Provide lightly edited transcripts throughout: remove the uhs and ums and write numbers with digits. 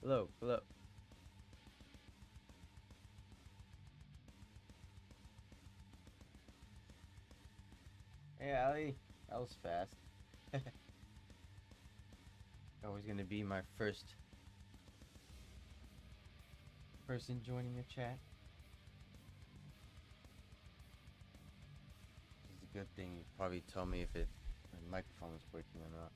Hello, hello. Hey, Ali. That was fast. Always gonna be my first person joining the chat. It's a good thing. You probably tell me if my microphone is working or not.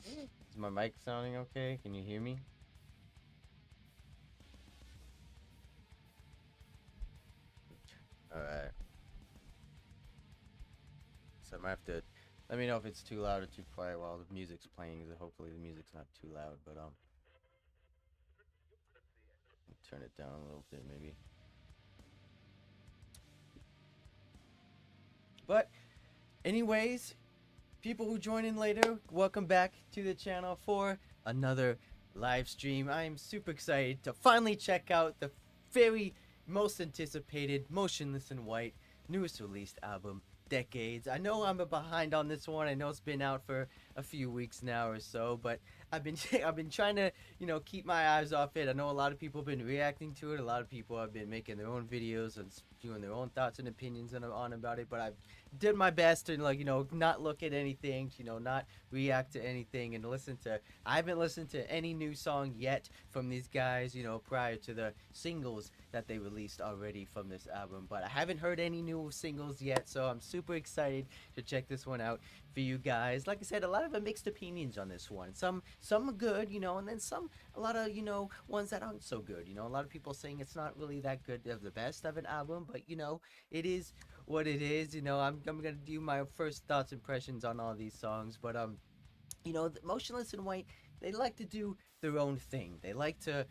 Is my mic sounding okay? Can you hear me? Alright. So I might have to let me know if it's too loud or too quiet while the music's playing. So hopefully the music's not too loud, but turn it down a little bit maybe. But anyways, people who join in later, welcome back to the channel for another live stream. I am super excited to finally check out the very most anticipated Motionless in White newest released album, Decades. I know I'm behind on this one. I know it's been out for a few weeks now or so, but I've been I've been trying to keep my eyes off it. I know a lot of people have been reacting to it. A lot of people have been making their own videos and doing their own thoughts and opinions on about it. But I've did my best to not look at anything, not react to anything and listen to. I haven't listened to any new song yet from these guys, prior to the singles that they released already from this album. But I haven't heard any new singles yet, so I'm super excited to check this one out for you guys. Like I said, a lot of mixed opinions on this one. Some are good, and then a lot of ones that aren't so good. A lot of people saying it's not really that good of the best of an album, but it is what it is. I'm gonna do my first thoughts impressions on all these songs, but Motionless in White, they like to do their own thing. They like to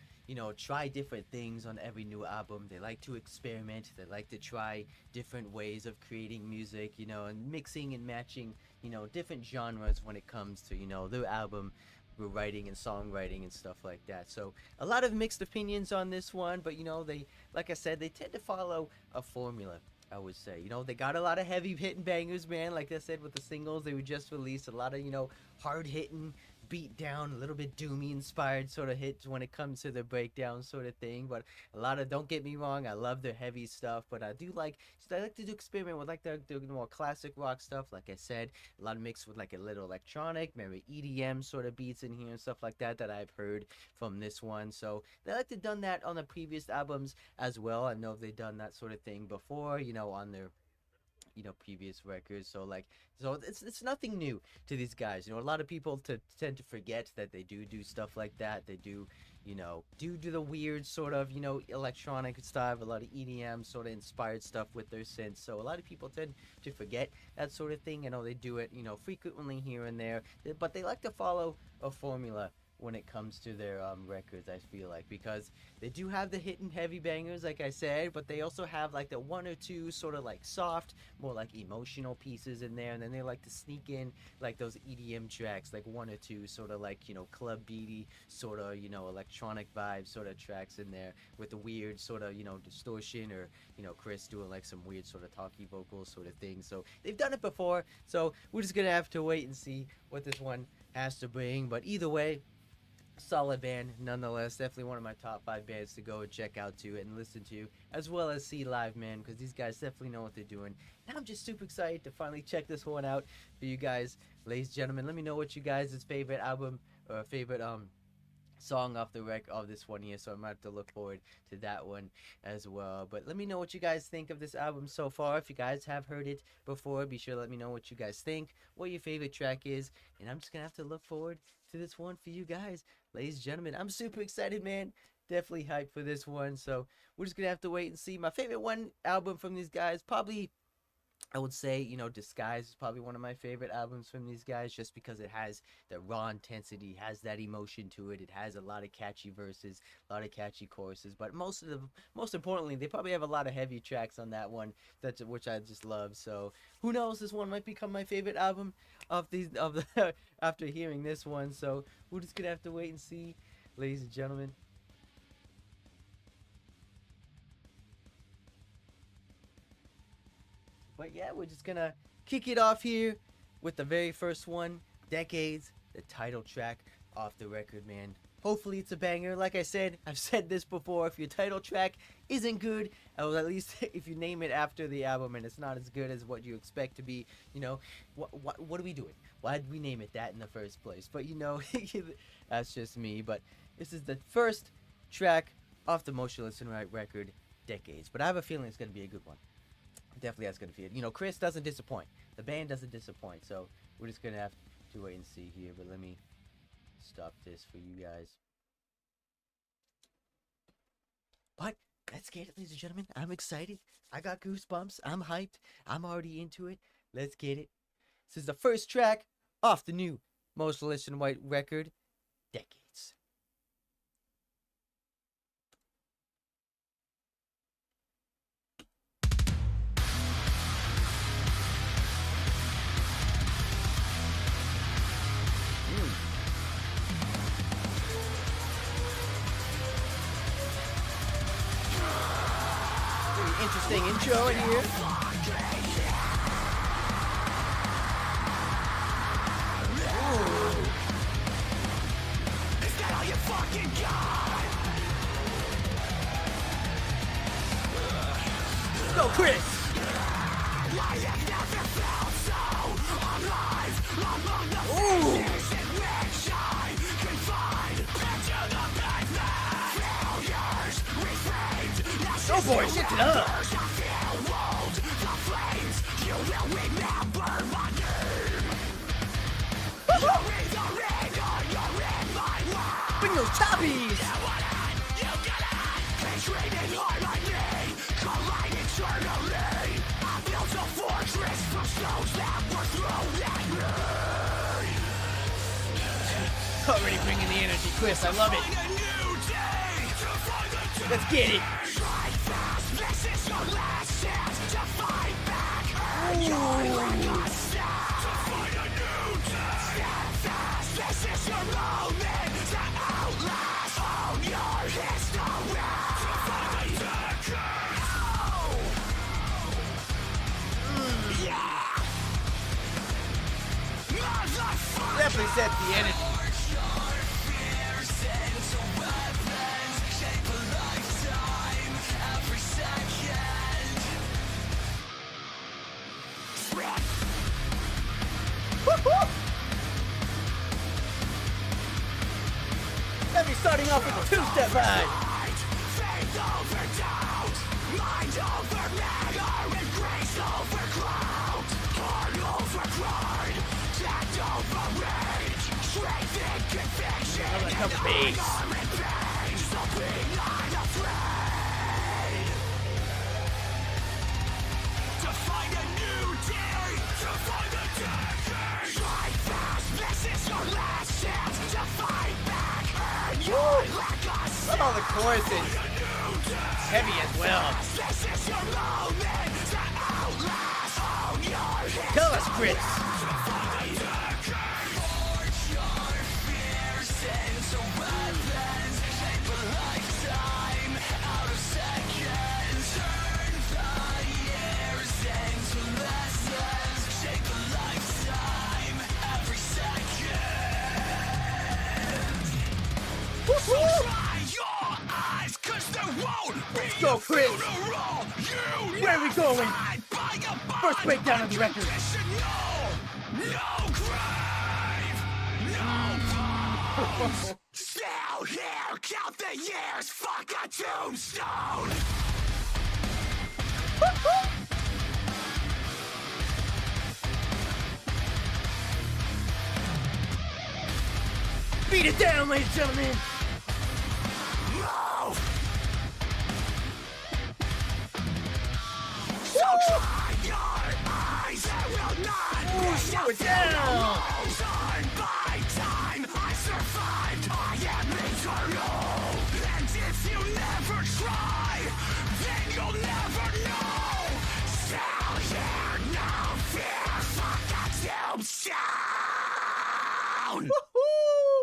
try different things on every new album. They like to experiment. They like to try different ways of creating music, and mixing and matching different genres when it comes to their album writing and songwriting and stuff like that. So a lot of mixed opinions on this one, but they, like I said, they tend to follow a formula. I would say, they got a lot of heavy hitting bangers, man. Like I said, with the singles they were just released, a lot of hard hitting, beat down, a little bit doomy inspired sort of hits when it comes to the breakdown sort of thing. But a lot of, don't get me wrong, I love their heavy stuff, but I do like, I like to do experiment with like the more classic rock stuff. Like I said, a lot of mixed with like a little electronic, maybe EDM sort of beats in here and stuff like that I've heard from this one. So they like to done that on the previous albums as well. I know they've done that sort of thing before, on their previous records. So like, so it's nothing new to these guys. A lot of people tend to forget that they do stuff like that. They do do the weird sort of electronic style, a lot of EDM sort of inspired stuff with their synths. So a lot of people tend to forget that sort of thing. They do it frequently here and there, but they like to follow a formula when it comes to their records. I feel like, because they do have the hit and heavy bangers, like I said, but they also have like the one or two sort of like soft, more like emotional pieces in there, and then they like to sneak in like those EDM tracks, like one or two sort of like club beaty sort of electronic vibe sort of tracks in there with the weird sort of distortion, or Chris doing like some weird sort of talky vocals sort of thing. So they've done it before, so we're just gonna have to wait and see what this one has to bring. But either way, solid band nonetheless. Definitely one of my top 5 bands to go and check out to and listen to, as well as see live, man, because these guys definitely know what they're doing. And I'm just super excited to finally check this one out for you guys, ladies and gentlemen. Let me know what you guys' favorite album or favorite song off the wreck of this one here, so I might have to look forward to that one as well. But let me know what you guys think of this album so far. If you guys have heard it before, be sure to let me know what you guys think, what your favorite track is, and I'm just gonna have to look forward to this one for you guys, ladies and gentlemen. I'm super excited, man. Definitely hyped for this one, so we're just gonna have to wait and see. My favorite one album from these guys, probably, I would say, Disguise is probably one of my favorite albums from these guys, just because it has the raw intensity, has that emotion to it. It has a lot of catchy verses, a lot of catchy choruses, but most importantly, they probably have a lot of heavy tracks on that one, which I just love. So who knows, this one might become my favorite album of the after hearing this one. So we're just gonna have to wait and see, ladies and gentlemen. But yeah, we're just gonna kick it off here with the very first one, Decades, the title track off the record, man. Hopefully it's a banger. Like I said, I've said this before, if your title track isn't good, or at least if you name it after the album and it's not as good as what you expect to be, you know, what are we doing? Why did we name it that in the first place? But you know, that's just me. But this is the first track off the Motionless record, Decades. But I have a feeling it's going to be a good one. Definitely that's going to be it. You know, Chris doesn't disappoint. The band doesn't disappoint. So we're just going to have to wait and see here. But let me stop this for you guys. But let's get it, ladies and gentlemen. I'm excited. I got goosebumps. I'm hyped. I'm already into it. Let's get it. This is the first track off the new Motionless in White record, Decades. Pretty interesting intro in here. Go, Chris! Ooh! Oh boy, shit it up! Bring those choppies! Already bringing the energy, Chris. I love it. Let's get it. Definitely set the energy. Let me starting off with a two-step ride. Faith over doubt, mind over matter, and grace over cloud, heart over pride, tact over rage, strength and conviction, and pain, so be not afraid. To find a new day, to find a decade. Fight fast, this is your last chance to fight back. Love all the choruses. Heavy as well. Tell us, Chris. Let's go, Chris! Where are we going? First breakdown of the record. Still here, count the years, fuck a tombstone! Beat it down, ladies and gentlemen! Dry your eyes, I will not slow it down! Time by time, I survived, I am eternal. And if you never try, then you'll never know. Still here, no fear, fuck a tombstone! Woohoo!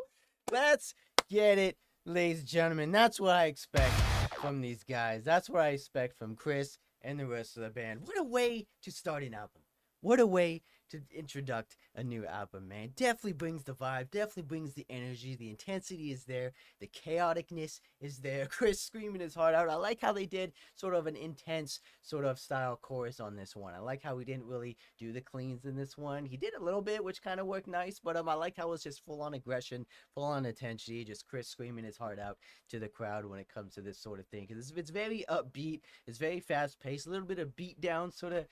Let's get it, ladies and gentlemen. That's what I expect from these guys. That's what I expect from Chris and the rest of the band. What a way to start an album. What a way to introduce a new album, man. Definitely brings the vibe, definitely brings the energy. The intensity is there, the chaoticness is there. Chris screaming his heart out. I like how they did sort of an intense sort of style chorus on this one. I like how he didn't really do the cleans in this one. He did a little bit, which kind of worked nice, but I like how it was just full on aggression, full on intensity, just Chris screaming his heart out to the crowd when it comes to this sort of thing. Because it's very upbeat, it's very fast paced, a little bit of beat down sort of,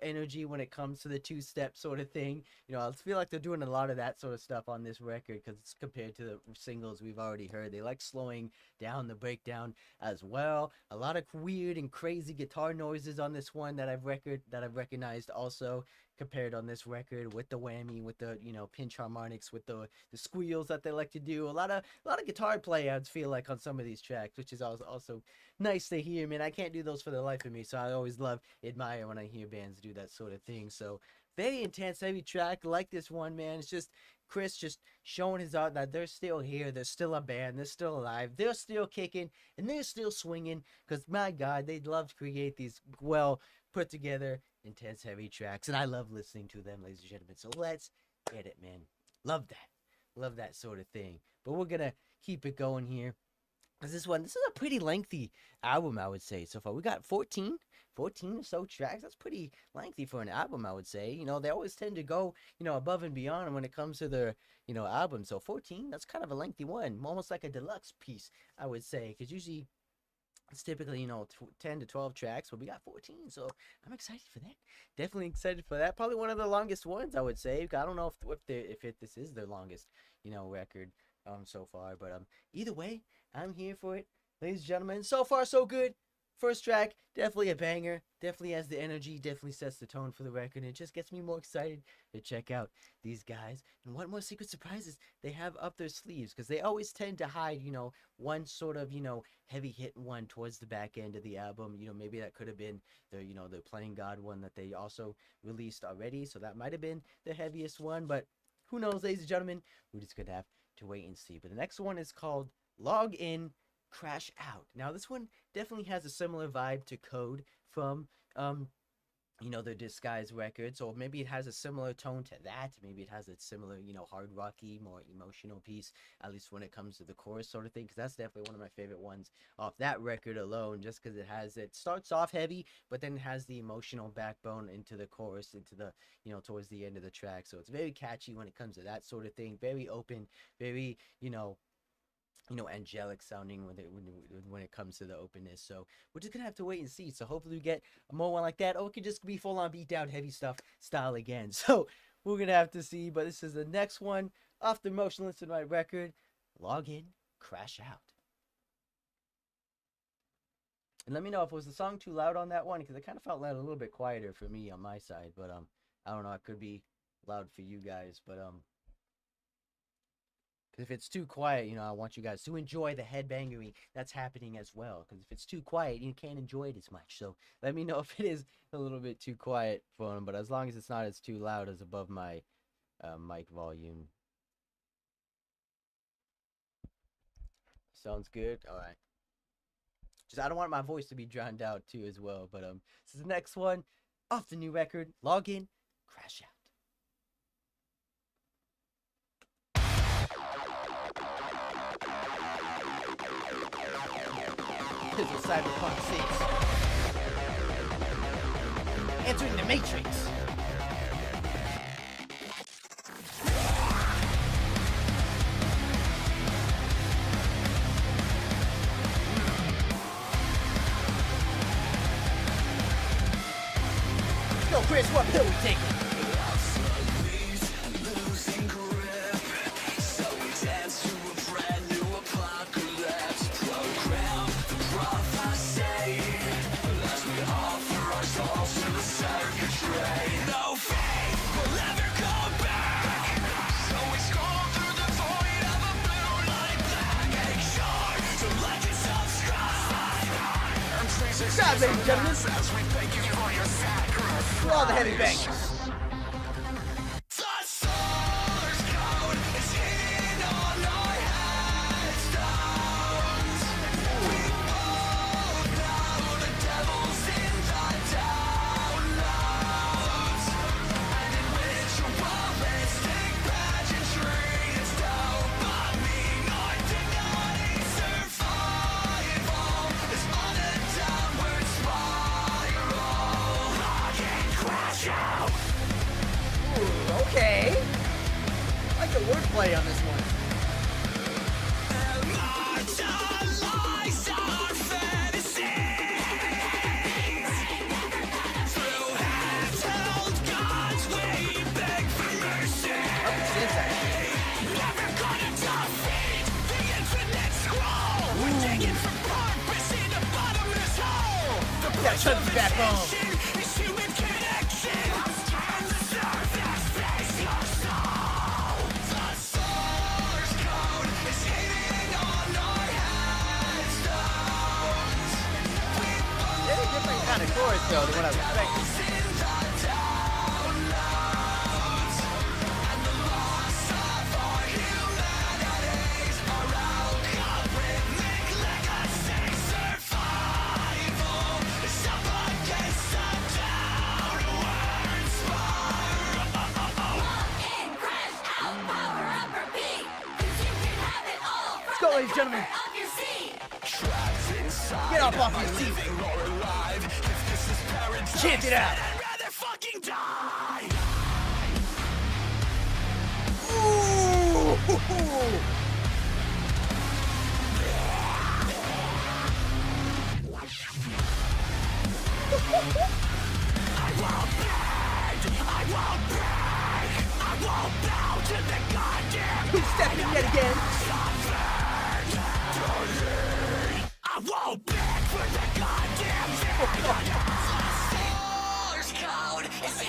energy when it comes to the two-step sort of thing. I feel like they're doing a lot of that sort of stuff on this record because it's compared to the singles we've already heard. They like slowing down the breakdown as well. A lot of weird and crazy guitar noises on this one that I've recognized also compared on this record, with the whammy, with the pinch harmonics, with the squeals that they like to do. A lot of guitar play, I'd feel like, on some of these tracks, which is also nice to hear. Man, I can't do those for the life of me, so I always admire when I hear bands do that sort of thing. So very intense, heavy track like this one, man. It's just Chris just showing his art that they're still here, they're still a band, they're still alive, they're still kicking, and they're still swinging, because my God, they'd love to create these well put together intense heavy tracks, and I love listening to them, ladies and gentlemen. So let's get it, man. Love that sort of thing. But we're gonna keep it going here. This is a pretty lengthy album, I would say. So far we got 14 or so tracks. That's pretty lengthy for an album, I would say. They always tend to go above and beyond when it comes to their album. So 14, that's kind of a lengthy one, almost like a deluxe piece, I would say, because usually it's typically 10 to 12 tracks, but we got 14, so I'm excited for that. Definitely excited for that. Probably one of the longest ones, I would say. I don't know if this is their longest record so far, but either way, I'm here for it, ladies and gentlemen. So far so good. First track, definitely a banger, definitely has the energy, definitely sets the tone for the record, and it just gets me more excited to check out these guys. And what more secret surprises they have up their sleeves, because they always tend to hide one sort of heavy hit one towards the back end of the album. Maybe that could have been the the Playing God one that they also released already, so that might have been the heaviest one, but who knows, ladies and gentlemen. We're just gonna have to wait and see. But the next one is called Log In, Crash Out. Now this one definitely has a similar vibe to Code from their Disguise records, or maybe it has a similar tone to that. Maybe it has a similar hard rocky, more emotional piece, at least when it comes to the chorus sort of thing, because that's definitely one of my favorite ones off that record alone, just because it starts off heavy, but then it has the emotional backbone into the chorus, into the towards the end of the track. So it's very catchy when it comes to that sort of thing, very open, very angelic sounding when it comes to the openness. So we're just gonna have to wait and see. So hopefully we get more one like that, or it could just be full on beat down heavy stuff style again. So we're gonna have to see. But this is the next one off the Motionless and Right record, Log In, Crash Out. And let me know if it was the song too loud on that one, because it kind of felt a little bit quieter for me on my side. But I don't know, it could be loud for you guys, but because if it's too quiet, I want you guys to enjoy the headbangery that's happening as well. Because if it's too quiet, you can't enjoy it as much. So let me know if it is a little bit too quiet for them. But as long as it's not as too loud as above my mic volume. Sounds good? All right. I don't want my voice to be drowned out too as well. But this is the next one off the new record, Log In, Crash Out. This is Cyberpunk 6. Entering the Matrix. Let's go, Chris. What pill we taking? Ladies and gentlemen, for all the heavy bangers. wordplay on this one. That chunky backbone. Very different kind of chorus though than what I was expecting. Let's go, ladies and gentlemen. Get up off your seat. Chant it out. Ooh. Who's stepping yet again? I won't beg for the goddamn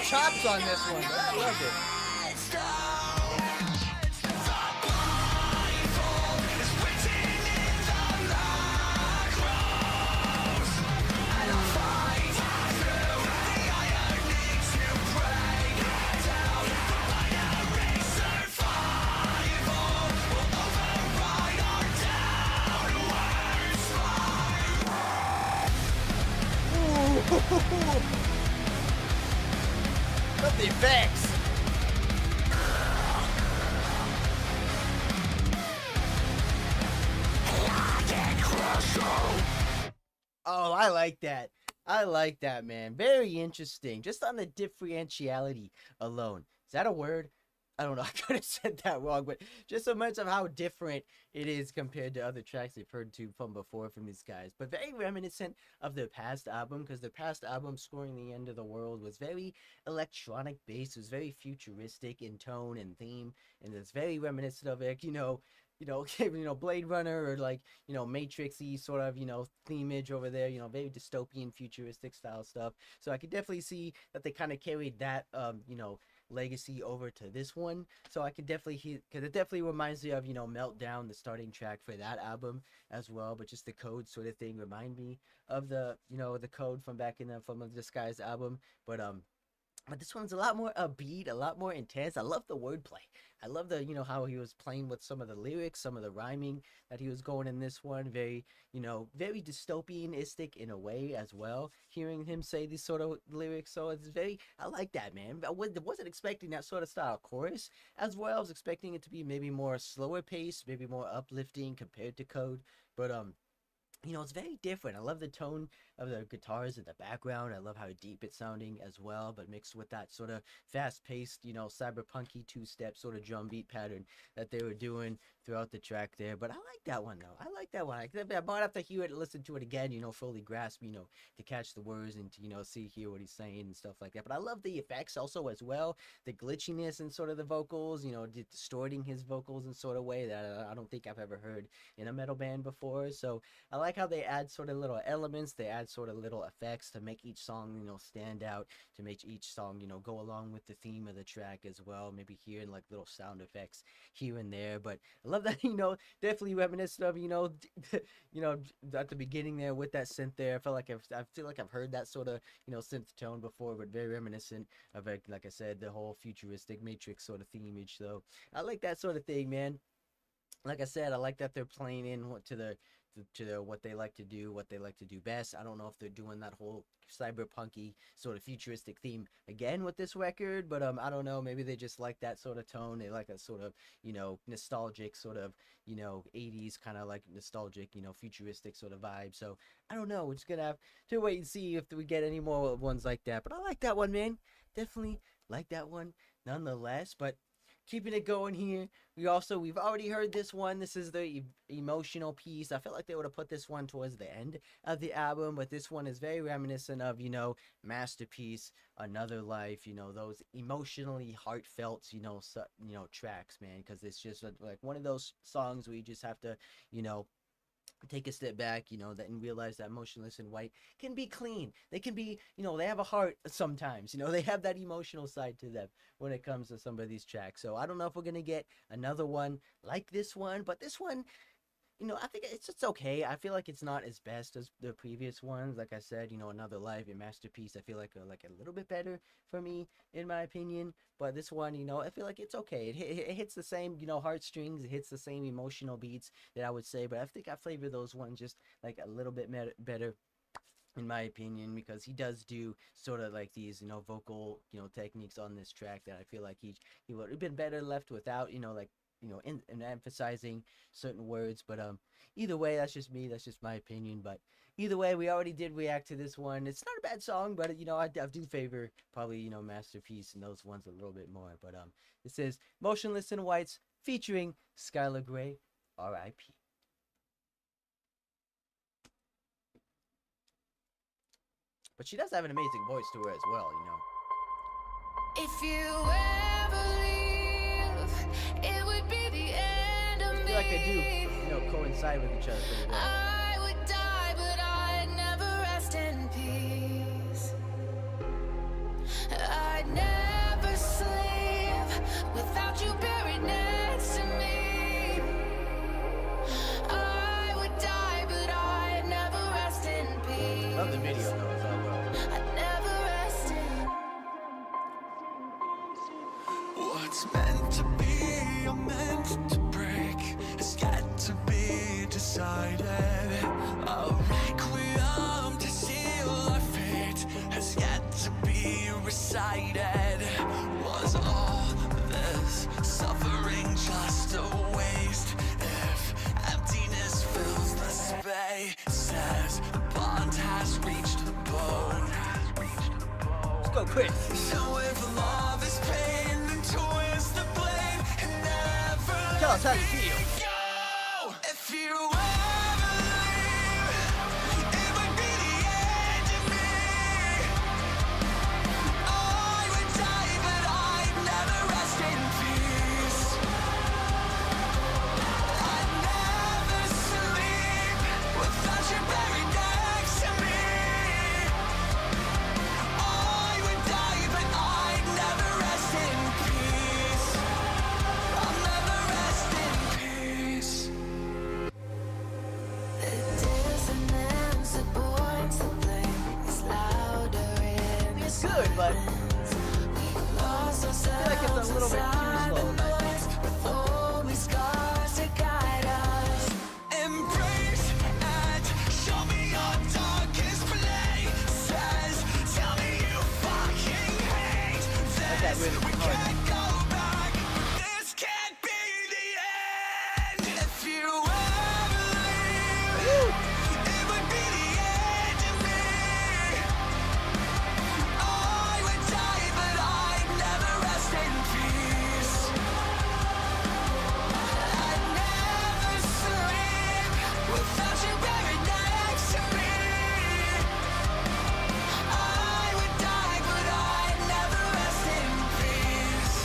chops on this one, but I love it. Love the effects. Oh, I like that. I like that, man. Very interesting. Just on the differentiality alone. Is that a word? I don't know. I could have said that wrong, but just so much of how different it is compared to other tracks they've heard from before from these guys. But very reminiscent of their past album, because their past album, Scoring the End of the World, was very electronic based. It was very futuristic in tone and theme, and it's very reminiscent of it. Blade Runner or like, Matrix-y sort of, themage over there, very dystopian, futuristic style stuff. So I could definitely see that they kind of carried that, legacy over to this one. So I could definitely hear, because it definitely reminds me of, Meltdown, the starting track for that album as well. But just the code sort of thing remind me of the, the code from back in from the Disguise album. But this one's a lot more upbeat, a lot more intense. I love the wordplay. I love the, how he was playing with some of the lyrics, some of the rhyming that he was going in this one. Very, very dystopianistic in a way as well. Hearing him say these sort of lyrics. So it's I like that, man. I wasn't expecting that sort of style chorus as well. I was expecting it to be maybe more slower pace, maybe more uplifting compared to Code. But, it's very different. I love the tone of the guitars in the background. I love how deep it's sounding as well, but mixed with that sort of fast-paced, cyberpunky two-step sort of drum beat pattern that they were doing throughout the track there. But I like that one, though. I like that one. I might have to hear it and listen to it again, fully grasp, to catch the words and to, hear what he's saying and stuff like that. But I love the effects also as well. The glitchiness and sort of the vocals, distorting his vocals in sort of way that I don't think I've ever heard in a metal band before. So I like how they add sort of little elements, they add sort of little effects to make each song, stand out, to make each song, go along with the theme of the track as well. Maybe hearing like little sound effects here and there. But I love that, definitely reminiscent of, at the beginning there with that synth there. I feel like I've heard that sort of, synth tone before, but very reminiscent of, like I said, the whole futuristic Matrix sort of themage. So I like that sort of thing, man. Like I said, I like that they're playing in what they like to do, what they like to do best. I don't know if they're doing that whole cyberpunky sort of futuristic theme again with this record, but I don't know, maybe they just like that sort of tone. They like that sort of, nostalgic sort of, 80s kind of like nostalgic, futuristic sort of vibe. So I don't know, we're just gonna have to wait and see if we get any more ones like that. But I like that one, man. Definitely like that one nonetheless. But keeping it going here. We've already heard this one. This is the emotional piece. I felt like they would have put this one towards the end of the album, but this one is very reminiscent of, Masterpiece, Another Life, those emotionally heartfelt, tracks, man, because it's just like one of those songs where you just have to, take a step back, and realize that Motionless in White can be clean. They can be, they have a heart sometimes, they have that emotional side to them when it comes to some of these tracks. So I don't know if we're going to get another one like this one, but this one, I think it's okay. I feel like it's not as best as the previous ones. Like I said, Another Life and Masterpiece, I feel like a little bit better for me, in my opinion. But this one, I feel like it's okay. It hits the same, heartstrings. It hits the same emotional beats that I would say. But I think I flavor those ones just like a little bit better, in my opinion, because he does do sort of like these, vocal, techniques on this track that I feel like he would have been better left without, and emphasizing certain words. But either way, that's just me, that's just my opinion. But either way, we already did react to this one. It's not a bad song, but I do favor probably Masterpiece and those ones a little bit more. But this is Motionless in Whites featuring Skylar Grey, R.I.P. But she does have an amazing voice to her as well, If you ever leave, it would be the end of me. I feel like they do, coincide with each other pretty well. I would die, but I'd never rest in peace. I'd never sleep without you buried next to me. I would die, but I'd never rest in peace. Love the video though, as well. I'd never rest in. What's meant to be or meant to break has got to be decided. A requiem to seal our fate has got to be recited. Was all this suffering just a waste? If emptiness fills the spaces, the bond has reached the bone. Let's go, Chris. So if love is pain, then twist the blade and never Tell us how you feel. go. If you ever leave, it would be the end of me. I would die, but I'd never rest in peace. I'd never sleep without you buried next to me. I would die, but I'd never rest in peace. I'll never rest in peace. The dissonance that points the blame is louder in the It's good, but we lost I feel like it's a little bit too slow. with only scars to guide us. Embrace and show me your darkest places. Tell me you fucking hate that this. really We hard. can't go back. This can't be the end. If you ever leave, it would be the end of me. I would die, but I'd never rest in peace. I'd never sleep without you buried next to me. I would die, but I'd never rest in peace.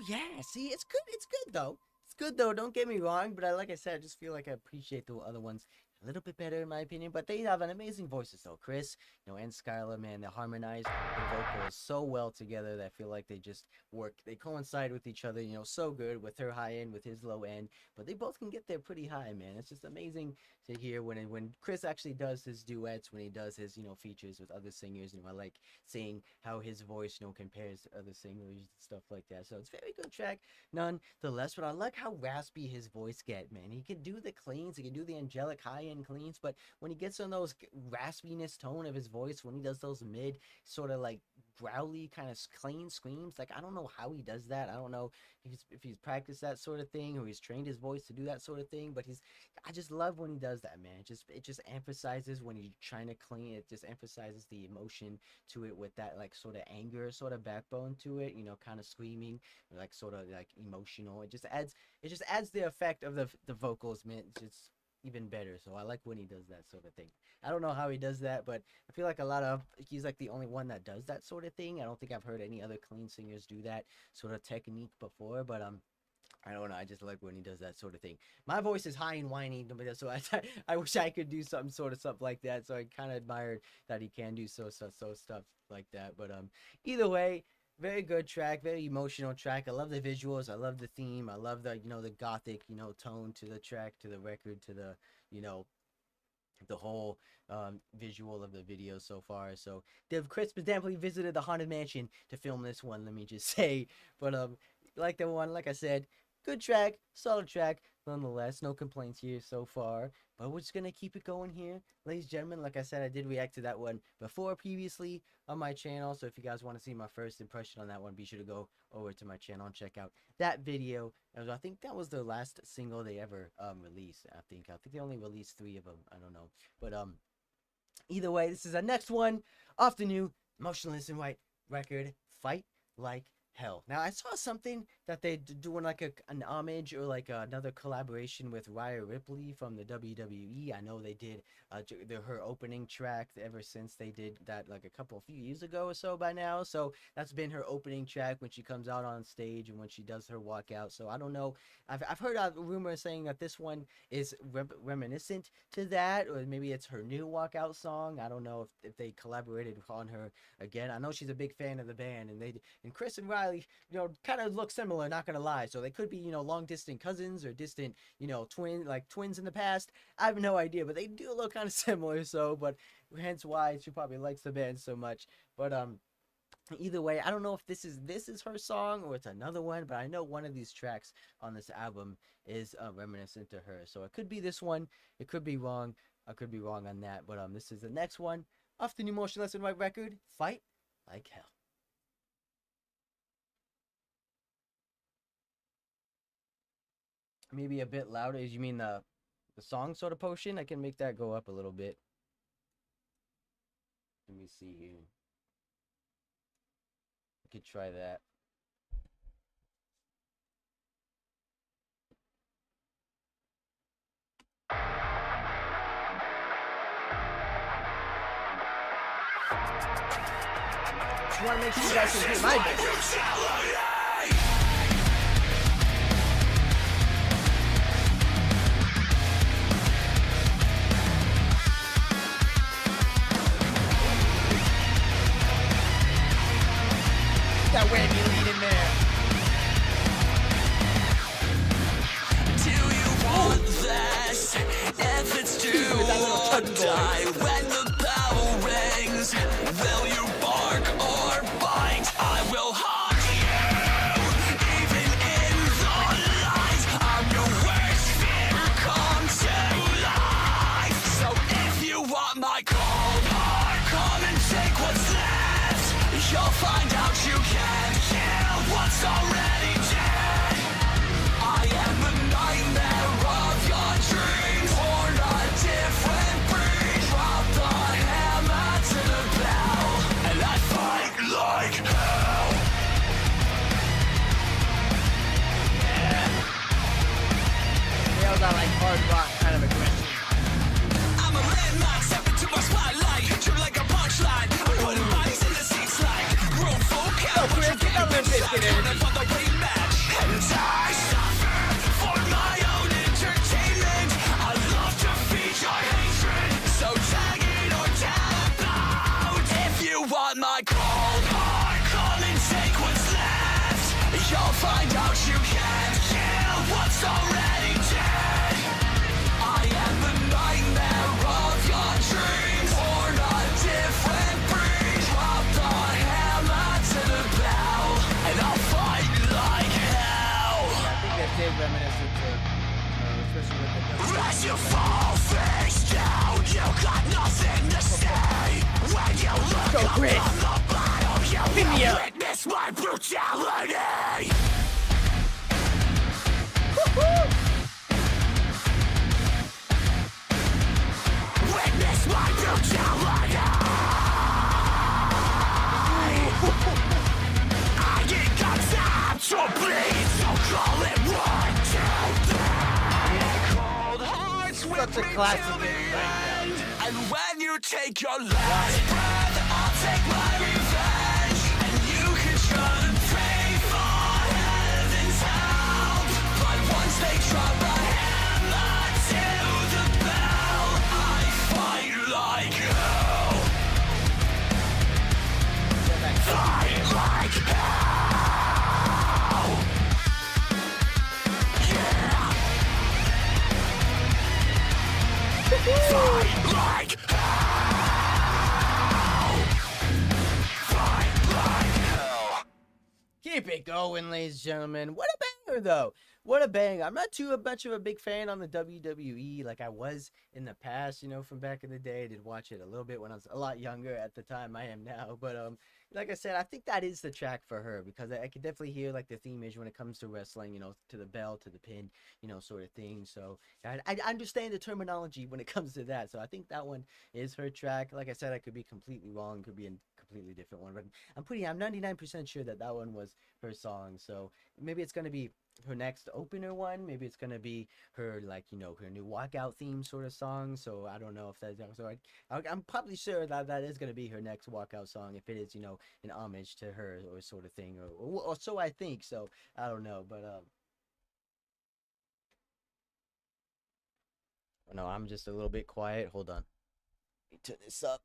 yeah, see, it's good. It's good though. It's good though. Don't get me wrong, but like I said, I just feel like I appreciate the other ones a little bit better in my opinion. But they have an amazing voices though. Chris, and Skylar, man, they harmonize their vocals so well together that I feel like they just work. They coincide with each other, so good with her high end, with his low end. But they both can get there pretty high, man. It's just amazing to hear when Chris actually does his duets, when he does his features with other singers. I like seeing how his voice compares to other singers and stuff like that. So it's a very good track nonetheless. But I like how raspy his voice get, man. He can do the cleans, he can do the angelic high end cleans, but when he gets on those raspiness tone of his voice, when he does those mid sort of like growly kind of clean screams, like I don't know how he does that. I don't know if he's practiced that sort of thing or he's trained his voice to do that sort of thing, but I just love when he does that, man. It just emphasizes when he's trying to clean. It just emphasizes the emotion to it with that like sort of anger sort of backbone to it, kind of screaming, like sort of like emotional. It just adds the effect of the vocals, man. Just even better. So I like when he does that sort of thing. I don't know how he does that, but I feel like he's like the only one that does that sort of thing. I don't think I've heard any other clean singers do that sort of technique before, but I don't know. I just like when he does that sort of thing. My voice is high and whiny, so I wish I could do something like that. So I kind of admired that he can do so stuff like that. But either way, very good track, very emotional track. I love the visuals. I love the theme. I love the the gothic tone to the track, to the record, to the the whole visual of the video so far. So Chris definitely visited the Haunted Mansion to film this one, let me just say. But like the one, like I said, good track, solid track nonetheless. No complaints here so far, but we're just gonna keep it going here, ladies and gentlemen. Like I said, I did react to that one before previously on my channel, so if you guys want to see my first impression on that one, be sure to go over to my channel and check out that video. I think that was the last single they ever released. I think they only released 3 of them. I don't know, but either way, this is the next one off the new Motionless in White record, Fight Like Hell. Now I saw something that they doing like an homage or like another collaboration with Rhea Ripley from the WWE. I know they did her opening track ever since they did that like a few years ago or so by now. So that's been her opening track when she comes out on stage and when she does her walkout. So I don't know. I've heard a rumor saying that this one is reminiscent to that, or maybe it's her new walkout song. I don't know if they collaborated on her again. I know she's a big fan of the band, and Chris and Riley, kind of look similar, not gonna lie. So they could be, long distance cousins or distant, twins in the past. I have no idea, but they do look kind of similar. So, but hence why she probably likes the band so much. But either way, I don't know if this is her song or it's another one, but I know one of these tracks on this album is reminiscent to her. So it could be this one. It could be wrong. I could be wrong on that. But this is the next one off the new Motionless in White record, Fight Like Hell. Maybe a bit louder. You mean the song sort of portion? I can make that go up a little bit. Let me see here. I could try that. Just want to make sure you guys can hear my voice. That whammy lead in there. Do you want this? If it's true or die when the bell rings, will you bark or bite? I will haunt you, even in the light. I'm your worst fear come to life. So if you want my cold heart, come and take what's left. You'll find out you can't kill what's already dead. I am the nightmare of your dreams, or a different breed. Drop the heart's already dead. I am the nightmare of your dreams. Born a different breed. Drop the hammer to the bell, and I'll fight like hell. I think that's it reminiscent to, especially with the As you fall face down, you got nothing to say. When you look Go, up Chris. from the bottom, you Pick me will up. witness my brutality. Witness my brutality. I ain't got time to bleed, so call it 1, 2, 3. Cold hearts Such with a me classic till the hit right end. And when you take your last breath, I'll take my revenge. And you can try to pray for heaven's help, but once they drop a hammer to the bell, I fight like hell. Fight like hell. Yeah. Fight like hell. Fight like hell. Keep it going, ladies and gentlemen. What a banger, though. What a bang. I'm not too much of a big fan on the WWE like I was in the past, you know, from back in the day. I did watch it a little bit when I was a lot younger at the time I am now. But like I said, I think that is the track for her because I can definitely hear like the theme is when it comes to wrestling, you know, to the bell, to the pin, you know, sort of thing. So I understand the terminology when it comes to that. So I think that one is her track. Like I said, I could be completely wrong, could be a completely different one, but I'm 99% sure that that one was her song. So maybe it's gonna be her next opener one. Maybe it's gonna be her, like, you know, her new walkout theme sort of song. So I don't know if that's so. I'm probably sure that that is gonna be her next walkout song if it is, you know, an homage to her or sort of thing, or so I think. So I don't know, but no, I'm just a little bit quiet. Hold on, let me turn this up.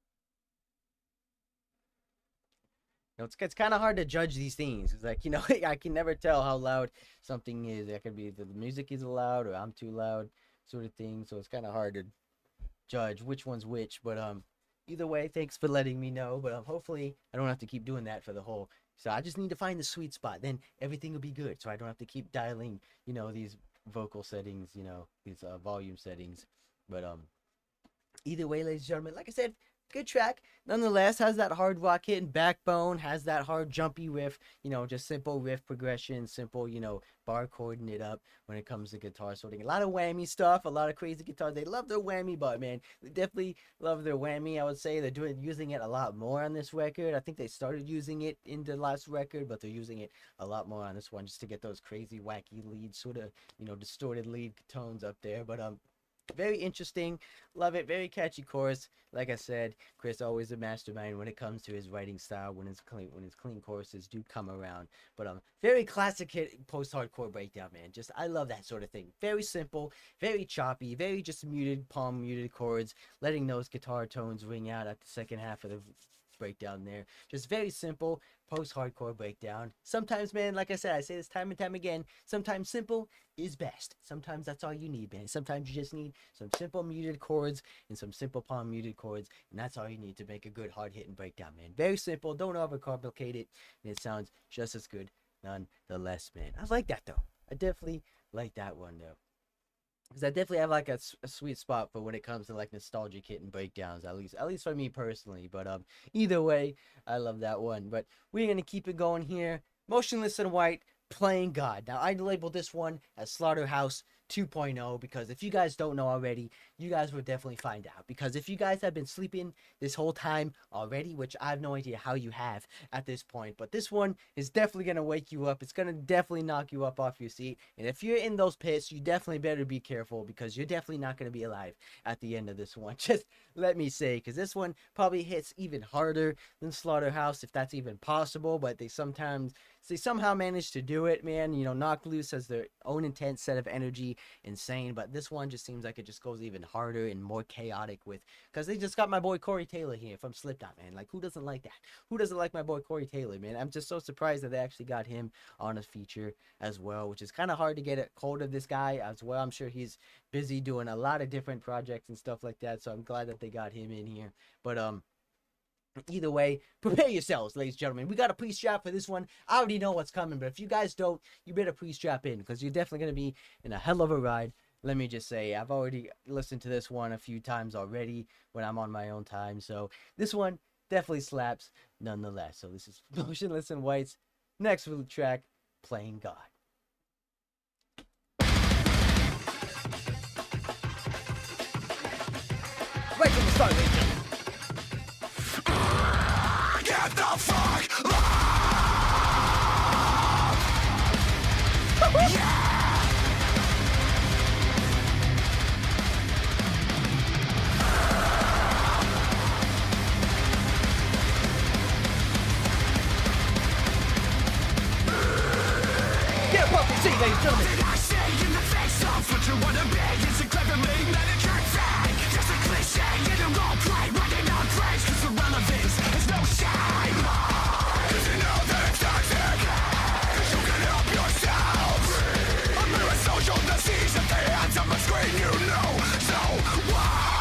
You know, it's kind of hard to judge these things. It's like, you know, I can never tell how loud something is. That could be the music is loud or I'm too loud, sort of thing. So it's kind of hard to judge which one's which. But either way, thanks for letting me know. But hopefully I don't have to keep doing that for the whole. So I just need to find the sweet spot. Then everything will be good. So I don't have to keep dialing, you know, these vocal settings, you know, these volume settings. But either way, ladies and gentlemen, like I said, good track nonetheless. Has that hard rock hitting backbone, has that hard jumpy riff, you know, just simple riff progression, simple, you know, bar chording it up when it comes to guitar sorting. A lot of whammy stuff, a lot of crazy guitars. They love their whammy, but man, they definitely love their whammy. I would say they're using it a lot more on this record. I think they started using it in the last record, but they're using it a lot more on this one just to get those crazy wacky lead, sort of, you know, distorted lead tones up there. But very interesting, love it, very catchy chorus. Like I said, Chris always a mastermind when it comes to his writing style, when his clean choruses do come around. But very classic hit post-hardcore breakdown, man. Just I love that sort of thing. Very simple, very choppy, very just muted palm muted chords, letting those guitar tones ring out at the second half of the breakdown there. Just very simple post-hardcore breakdown. Sometimes, man, like I said, I say this time and time again, sometimes simple is best. Sometimes that's all you need, man. Sometimes you just need some simple muted chords and some simple palm muted chords, and that's all you need to make a good hard-hitting breakdown, man. Very simple, don't overcomplicate it, and it sounds just as good nonetheless, man. I like that, though. I definitely like that one, though. Because I definitely have like a sweet spot for when it comes to like nostalgic hitting breakdowns, at least for me personally. But either way, I love that one. But we're gonna keep it going here. Motionless in White, Playing God. Now I labeled this one as Slaughterhouse 2.0 because if you guys don't know already, you guys will definitely find out. Because if you guys have been sleeping this whole time already, which I have no idea how you have at this point, but this one is definitely going to wake you up. It's going to definitely knock you up off your seat. And if you're in those pits, you definitely better be careful because you're definitely not going to be alive at the end of this one. Just let me say, because this one probably hits even harder than Slaughterhouse, if that's even possible. But they sometimes So they somehow managed to do it, man. You know, Knock Loose has their own intense set of energy, insane. But this one just seems like it just goes even harder and more chaotic with, because they just got my boy Corey Taylor here from Slipknot, man. Like, who doesn't like that? Who doesn't like my boy Corey Taylor, man? I'm just so surprised that they actually got him on a feature as well, which is kind of hard to get a hold of this guy as well. I'm sure he's busy doing a lot of different projects and stuff like that. So I'm glad that they got him in here. But either way, prepare yourselves, ladies and gentlemen. We got a pre-strap for this one. I already know what's coming, but if you guys don't, you better pre-strap in, because you're definitely going to be in a hell of a ride. Let me just say, I've already listened to this one a few times already when I'm on my own time. So this one definitely slaps nonetheless. So this is Motionless in White's next track, Playing God. Right from the start, ladies and gentlemen. Get the fuck up! Yeah! Get a puppy seat, ladies and gentlemen. Did I say in the face of what you wanna be? It's a cleverly manicured fake. Just a cliche in a role play, running on praise. Cause the relevance is no shame. Cause you know that it's toxic. Cause you can help yourself. A mere social disease at the hands of a screen, you know. So, whoa.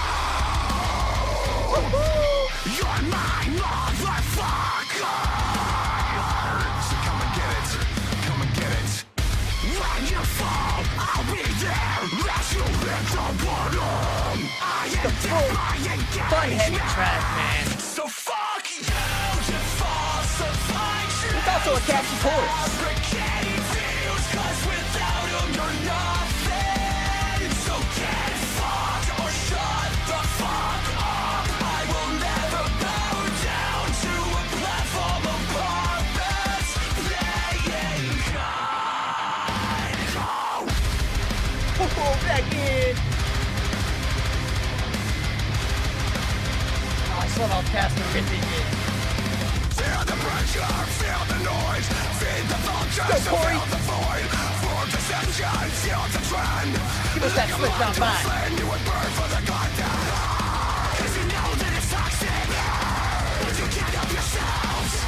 You're my motherfucker. So come and get it. Come and get it. When you fall, I'll be there. As you hit the bottom, I am defying Fun-heavy track, man. So fuck you to falsify truth. It's also a catchy chorus. Fabricating views, cause without them you're nothing. So get fucked or shut the fuck up. I will never bow down to a platform of puppets playing God. Oh, back in. Oh, I saw how fast the ripping is. Feel the pressure, feel the noise. Feed the vultures, Go, Corey. feel the void. For deception, seal the trend. Give us that Slipknot vibe. Flame, you would burn for the goddamn. Cause you know that it's toxic. But you can't help yourselves.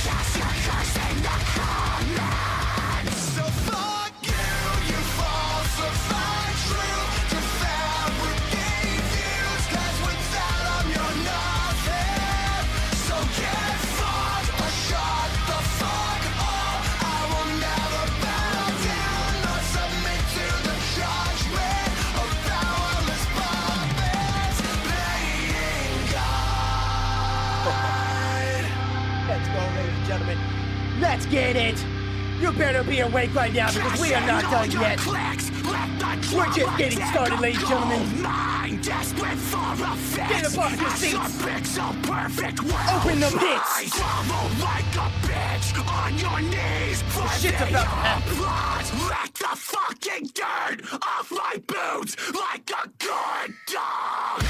Cast your cursing the comments. So fuck you, you falsify truth. To fabricate views. Cause without them you're nothing. So get fucked or shut the fuck up. I will never bow down or submit to the judgment of powerless puppets playing God. Let's go, ladies and gentlemen. Let's get it. You better be awake right now, because we are not done yet. We're just getting started, ladies and gentlemen. Get up off your seats. Open the pits. Like a bitch on your knees for Shit's about to happen. Lick the fucking dirt off my boots like a good dog.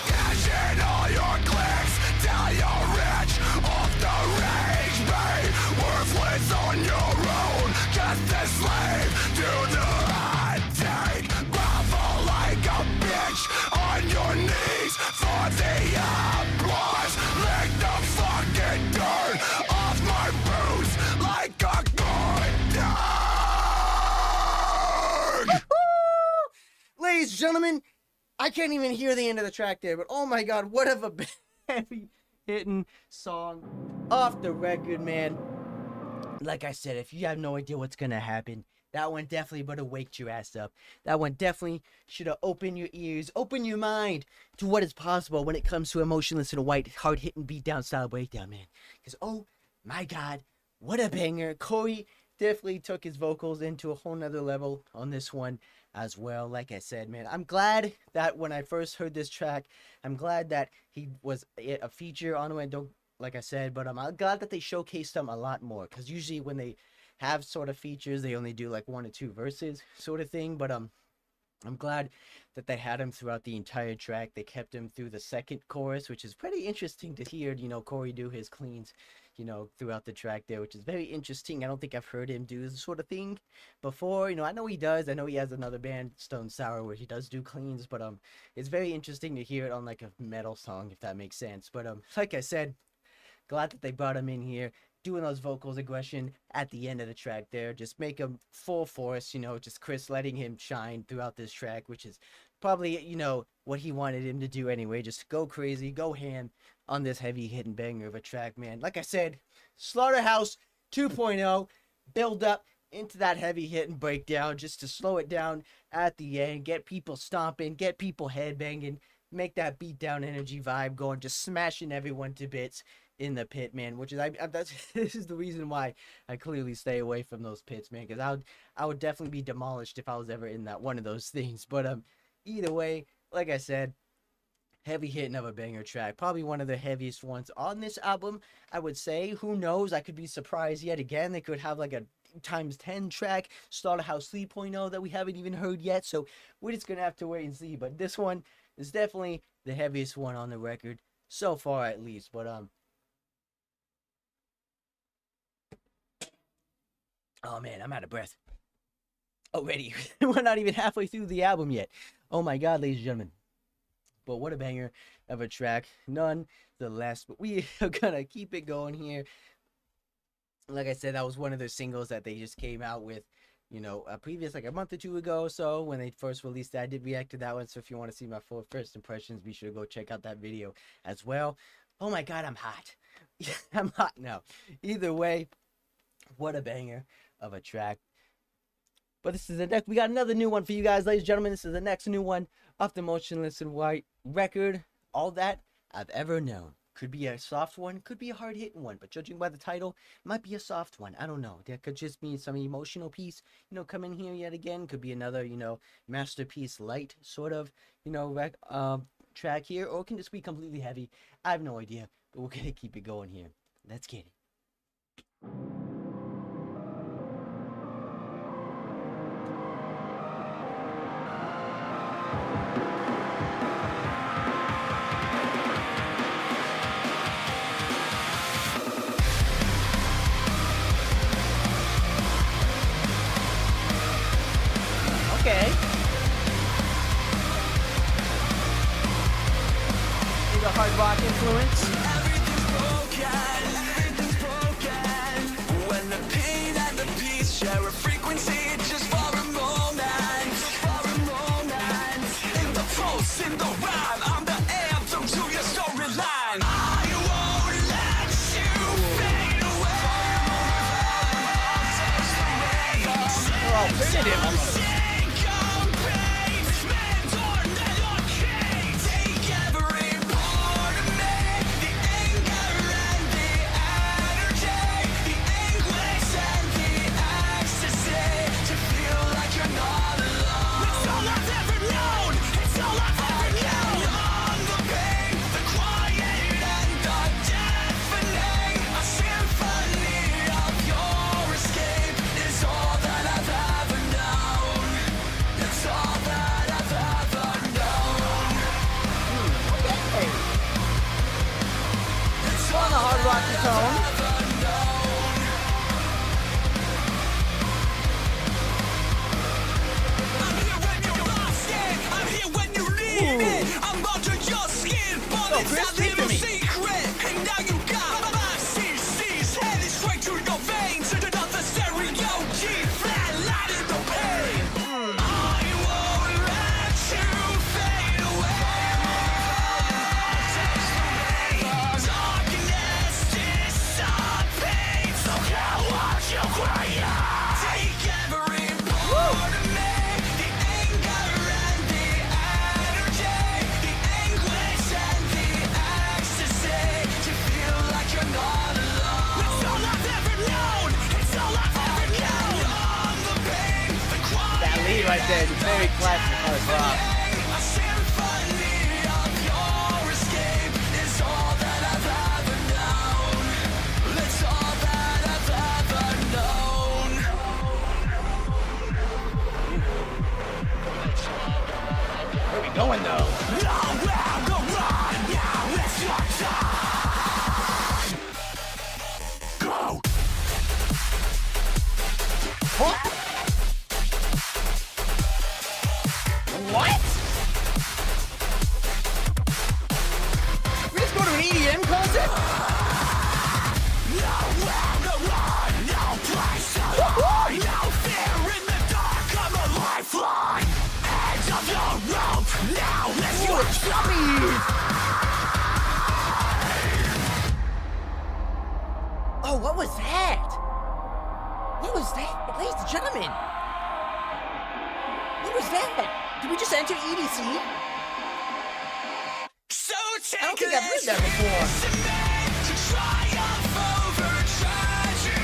Cash in all your clicks till you're rich off the rage, babe. Worthless on your own, just a slave to the hot take. Grovel like a bitch on your knees for the applause. Lick the fucking dirt off my boots like a good dog. Ladies and gentlemen, I can't even hear the end of the track there, but oh my god, what of a heavy hitting song off the record, man. Like I said, if you have no idea what's gonna happen, that one definitely would have waked your ass up. That one definitely should have opened your ears, opened your mind to what is possible when it comes to Emotionless in White, hard hitting beatdown style breakdown, man. Because oh my god, what a banger. Corey definitely took his vocals into a whole nother level on this one as well. Like I said, man, I'm glad that when I first heard this track, I'm glad that he was a feature on it. Don't, like I said, but I'm glad that they showcased him a lot more, because usually when they have sort of features, they only do like 1 or 2 verses sort of thing. But I'm glad that they had him throughout the entire track. They kept him through the second chorus, which is pretty interesting to hear, you know, Corey do his cleans, you know, throughout the track there, which is very interesting. I don't think I've heard him do this sort of thing before. You know, I know he does. I know he has another band, Stone Sour, where he does do cleans, but it's very interesting to hear it on like a metal song, if that makes sense. But like I said, glad that they brought him in here, doing those vocals aggression at the end of the track there. Just make him full force, you know, just Chris letting him shine throughout this track, which is probably, you know, what he wanted him to do anyway. Just go crazy, go ham on this heavy hitting banger of a track, man. Like I said, Slaughterhouse 2.0, build up into that heavy hitting breakdown just to slow it down at the end, get people stomping, get people headbanging, make that beat down energy vibe going, just smashing everyone to bits in the pit, man. Which is this is the reason why I clearly stay away from those pits, man, because I would definitely be demolished if I was ever in that one of those things. But either way, like I said, heavy hitting of a banger track, probably one of the heaviest ones on this album, I would say. Who knows, I could be surprised yet again. They could have like a ×10 track, Slaughterhouse 3.0, that we haven't even heard yet, so we're just gonna have to wait and see. But this one is definitely the heaviest one on the record so far, at least. But oh man, I'm out of breath already. We're not even halfway through the album yet. Oh my god, ladies and gentlemen. But what a banger of a track, nonetheless. But we are gonna keep it going here. Like I said, that was one of the singles that they just came out with, you know, previous, like a month or 2 ago or so, when they first released that. I did react to that one, so if you want to see my full first impressions, be sure to go check out that video as well. Oh my god, I'm hot. I'm hot now. Either way, what a banger of a track. But this is the next, we got another new one for you guys, ladies and gentlemen. This is the next new one off the Motionless in White record, All That I've Ever Known. Could be a soft one, could be a hard-hitting one, but judging by the title, it might be a soft one. I don't know. There could just be some emotional piece, you know, coming here yet again. Could be another, you know, masterpiece light sort of, you know, track here, or it can just be completely heavy. I have no idea, but we're gonna keep it going here. Let's get it. Okay. Is a hard rock influence? Everything's broken. When the pain and the peace share a frequency just for a moment. In the pulse, in the rhyme, I'm the anthem to your storyline. I won't let you fade away. Oh, primitive. Your escape is all that I've ever known. lead right there. It's very classic hard rock. A symphony of your escape is all that I've ever known. It's all that I've ever known. Where are we going though? Nowhere to run, now it's your time. Go! What? What? We just go to an EDM concert? Nowhere to run, no place to hide. No fear in the dark, I'm a lifeline. Edge of your rope, now it's your Chummies! Oh, what was that? What was that? Ladies and gentlemen. What was that? Did we just enter EDC? So I don't take think I've heard that before. to triumph over tragedy.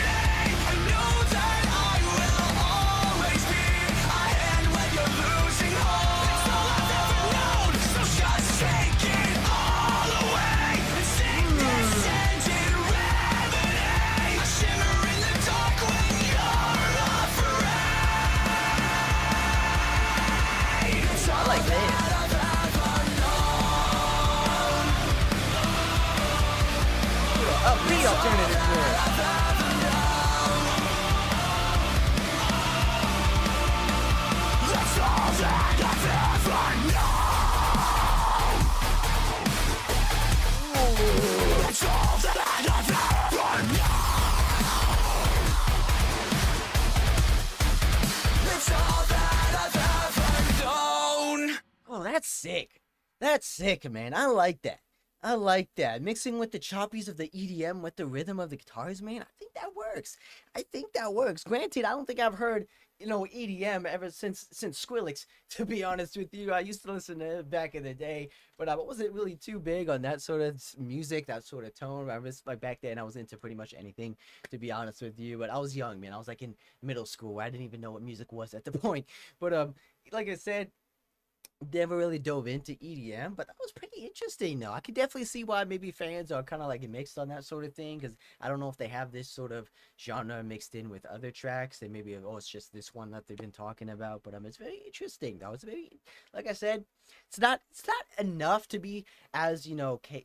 I know that I will always be a hand when you're losing hope. It's all I've ever known, so just take it all away and sing this ending remedy. A shimmer in the dark when you're afraid. It's all I like this. I've ever known. Upbeat alternative here. That's all that I've ever known. That's all that I've ever known. That's all that I've ever known. Oh, that's sick. That's sick, man. I like that. I like that. Mixing with the choppies of the EDM with the rhythm of the guitars, man. I think that works. I think that works. Granted, I don't think I've heard, EDM ever since Skrillex, to be honest with you. I used to listen to it back in the day, but I wasn't really too big on that sort of music, that sort of tone. I was like back then I was into pretty much anything, to be honest with you. But I was young, man. I was like in middle school. I didn't even know what music was at the point. But like I said, never really dove into EDM, but that was pretty interesting though. I could definitely see why maybe fans are kind of like mixed on that sort of thing, because I don't know if they have this sort of genre mixed in with other tracks. They maybe, oh, it's just this one that they've been talking about, but it's very interesting though. It's very, like I said, it's not enough to be as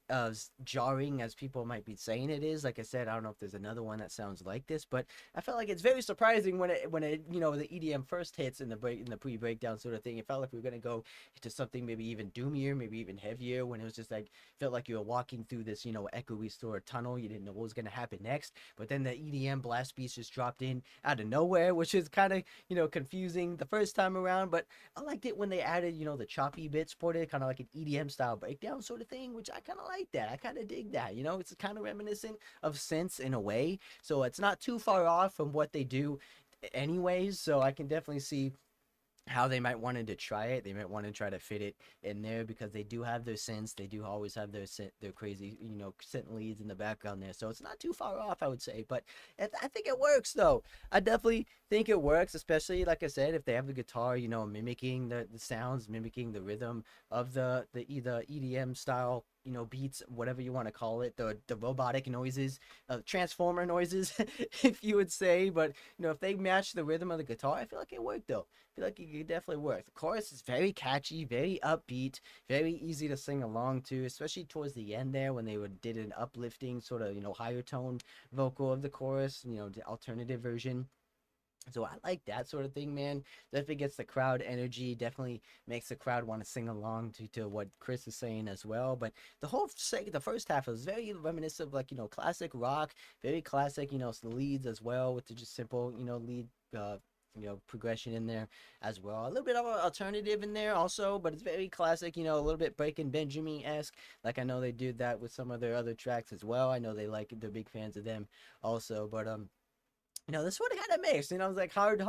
as jarring as people might be saying it is. Like I said, I don't know if there's another one that sounds like this, but I felt like it's very surprising when it the EDM first hits in the pre-breakdown sort of thing. It felt like we were gonna go into something maybe even doomier, maybe even heavier, when it was just like felt like you were walking through this echoey sort of tunnel. You didn't know what was gonna happen next, but then the EDM blast beats just dropped in out of nowhere, which is kind of confusing the first time around. But I liked it when they added the choppy bits for it, kind of like an EDM style breakdown sort of thing, which I kind of like that. I kind of dig that. It's kind of reminiscent of synths in a way, so it's not too far off from what they do anyways. So I can definitely see how they might wanted to try it. They might want to try to fit it in there because they do have their synths. They do always have their crazy, synth leads in the background there. So it's not too far off, I would say. But I think it works, though. I definitely think it works, especially, like I said, if they have the guitar, mimicking the sounds, mimicking the rhythm of the EDM style, beats, whatever you want to call it, the robotic noises, transformer noises, if you would say. But, if they match the rhythm of the guitar, I feel like it worked, though. I feel like it could definitely work. The chorus is very catchy, very upbeat, very easy to sing along to, especially towards the end there when they did an uplifting sort of, higher tone vocal of the chorus, the alternative version. So I like that sort of thing, man. Definitely gets the crowd energy, definitely makes the crowd want to sing along to what Chris is saying as well. But the first half was very reminiscent of, like, classic rock, very classic, the leads as well, with the just simple, lead, progression in there as well. A little bit of an alternative in there also, but it's very classic, a little bit Breaking Benjamin-esque. Like, I know they did that with some of their other tracks as well. I know they're big fans of them also, but this one had a mix. It was like hard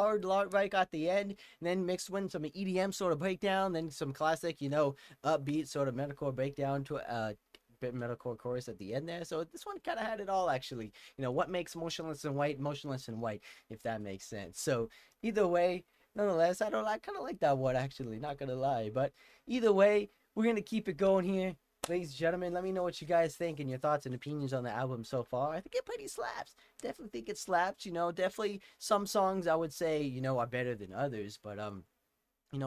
right at the end, and then mixed with some EDM sort of breakdown, then some classic, upbeat sort of metalcore breakdown to bit metalcore chorus at the end there. So this one kind of had it all, actually. What makes Motionless and White, if that makes sense. So either way, nonetheless, I kind of like that one actually. Not gonna lie, but either way, we're gonna keep it going here. Ladies and gentlemen, let me know what you guys think and your thoughts and opinions on the album so far. I think it pretty slaps. Definitely think it slaps. Definitely some songs I would say are better than others, but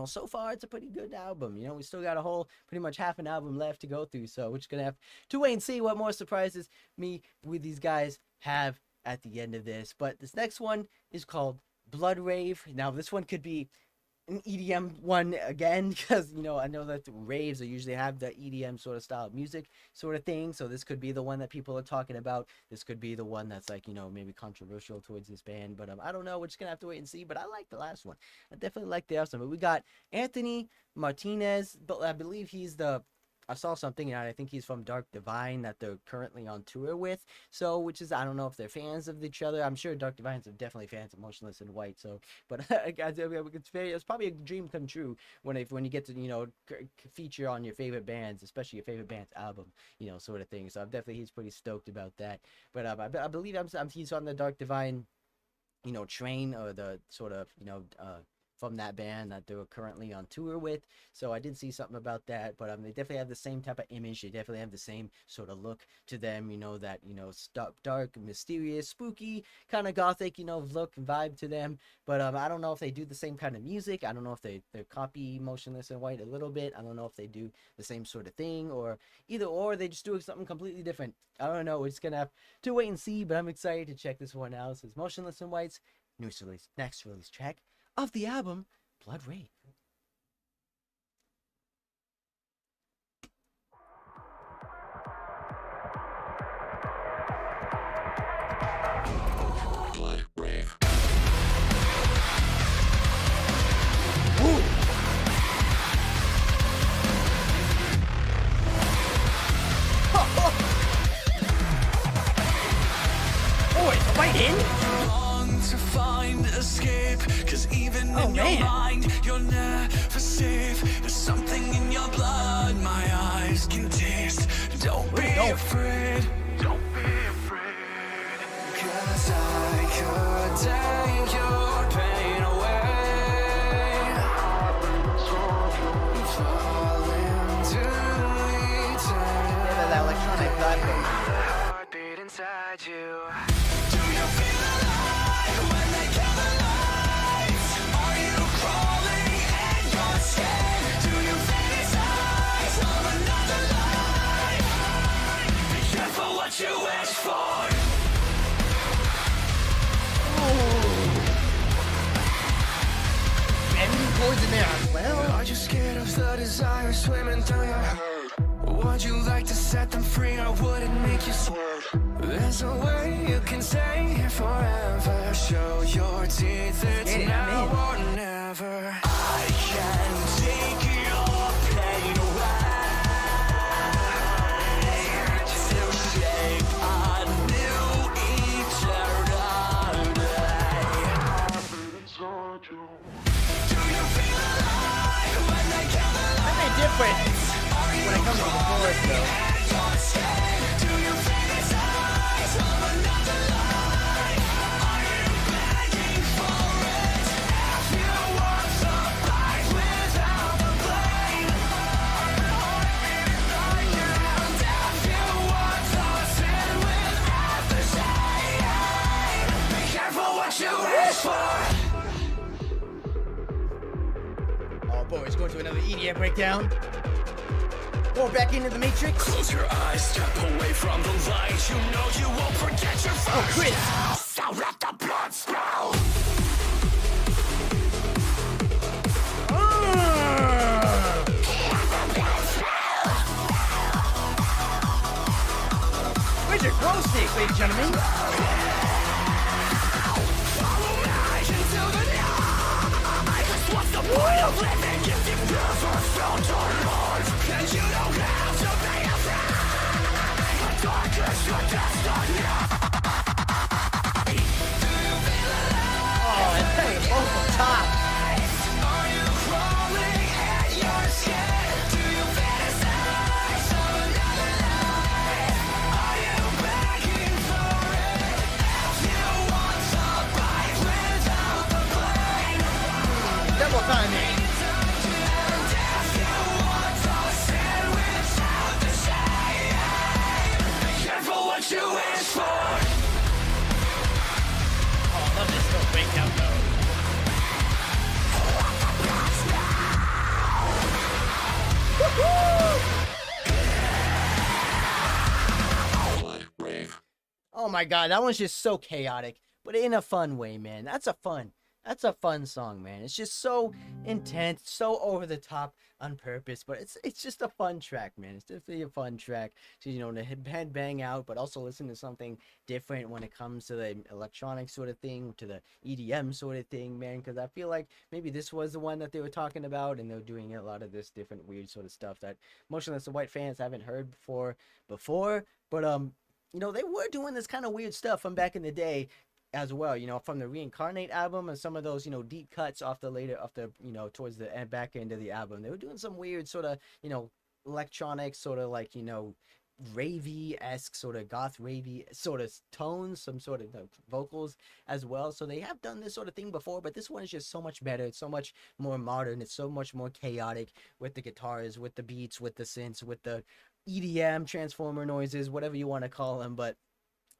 so far it's a pretty good album. We still got a whole pretty much half an album left to go through, so we're just gonna have to wait and see what more surprises me with these guys have at the end of this. But this next one is called Blood Rave. Now this one could be an EDM one again, because I know that the raves are usually have the EDM sort of style of music sort of thing, so this could be the one that people are talking about. This could be the one that's like maybe controversial towards this band, but I don't know, we're just gonna have to wait and see. But I like the last one. I definitely like the last one. But we got Anthony Martinez, but I believe I saw something, and I think he's from Dark Divine that they're currently on tour with. So, which is, I don't know if they're fans of each other. I'm sure Dark Divines are definitely fans of Motionless in White. So, but it's probably a dream come true when you get to feature on your favorite bands, especially your favorite band's album, sort of thing. So, he's pretty stoked about that. But I believe he's on the Dark Divine, train, or the sort of from that band that they're currently on tour with. So I did see something about that, but they definitely have the same type of image. They definitely have the same sort of look to them, that dark, mysterious, spooky kind of gothic look and vibe to them. But I don't know if they do the same kind of music. I don't know if they copy Motionless in White a little bit. I don't know if they do the same sort of thing, or they just do something completely different. I don't know. We're just gonna have to wait and see, but I'm excited to check this one out. This is Motionless in White's next release track of the album, Blood Rave. Blood Rave. Oh, it's right in? To find escape, cause even in your mind you're never safe. There's something in your blood my eyes can taste. Don't be afraid, don't be afraid, cause I could take your pain away. Fall into eternity. That electronic platform. Heartbeat inside you. Do you feel alive when they kill the lights? Are you crawling in your skin? Do you fantasize of another life? Be careful what you wish for. Bending towards in there as well. Are you scared of the desire swimming through your head? Would you like to set them free, or would it make you sweat? There's a way you can stay here forever. Show your teeth, it's now or never. I can take your pain away to shape a new eternity. Do you feel alive when they kill the light? That's a difference when it comes to the chorus, though. Do you fantasize of another life? Are you begging for it? If you want to fight without the blame, and if you want to sin without the shame, be careful what you wish for. Oh boy, it's going to another EDM breakdown. Go back into the Matrix. Close your eyes, step away from the light. You know you won't forget your first. Oh, Chris. So let the blood spill. Where's your glow stick, ladies and gentlemen? Follow me into the night. 'Cause what's the point of living if you never felt alive? And you don't have to be afraid. The dark is your destiny. Do you feel alive? more time, man. Careful what you wish for. Oh, I love this little breakdown though. Oh my god, that one's just so chaotic, but in a fun way, man. That's a fun song, man. It's just so intense, so over the top on purpose, but it's just a fun track, man. It's definitely a fun track to, you know, to head bang out, but also listen to something different when it comes to the electronic sort of thing, to the EDM sort of thing, man. Because I feel like maybe this was the one that they were talking about, and they're doing a lot of this different weird sort of stuff that Motionless and White fans haven't heard before. But you know, they were doing this kind of weird stuff from back in the day as well, you know, from the Reincarnate album and some of those, you know, deep cuts off the, you know, towards the back end of the album. They were doing some weird sort of, you know, electronic sort of like, you know, ravey-esque sort of goth ravey sort of tones, some sort of vocals as well. So they have done this sort of thing before, but this one is just so much better. It's so much more modern. It's so much more chaotic with the guitars, with the beats, with the synths, with the EDM transformer noises, whatever you want to call them. But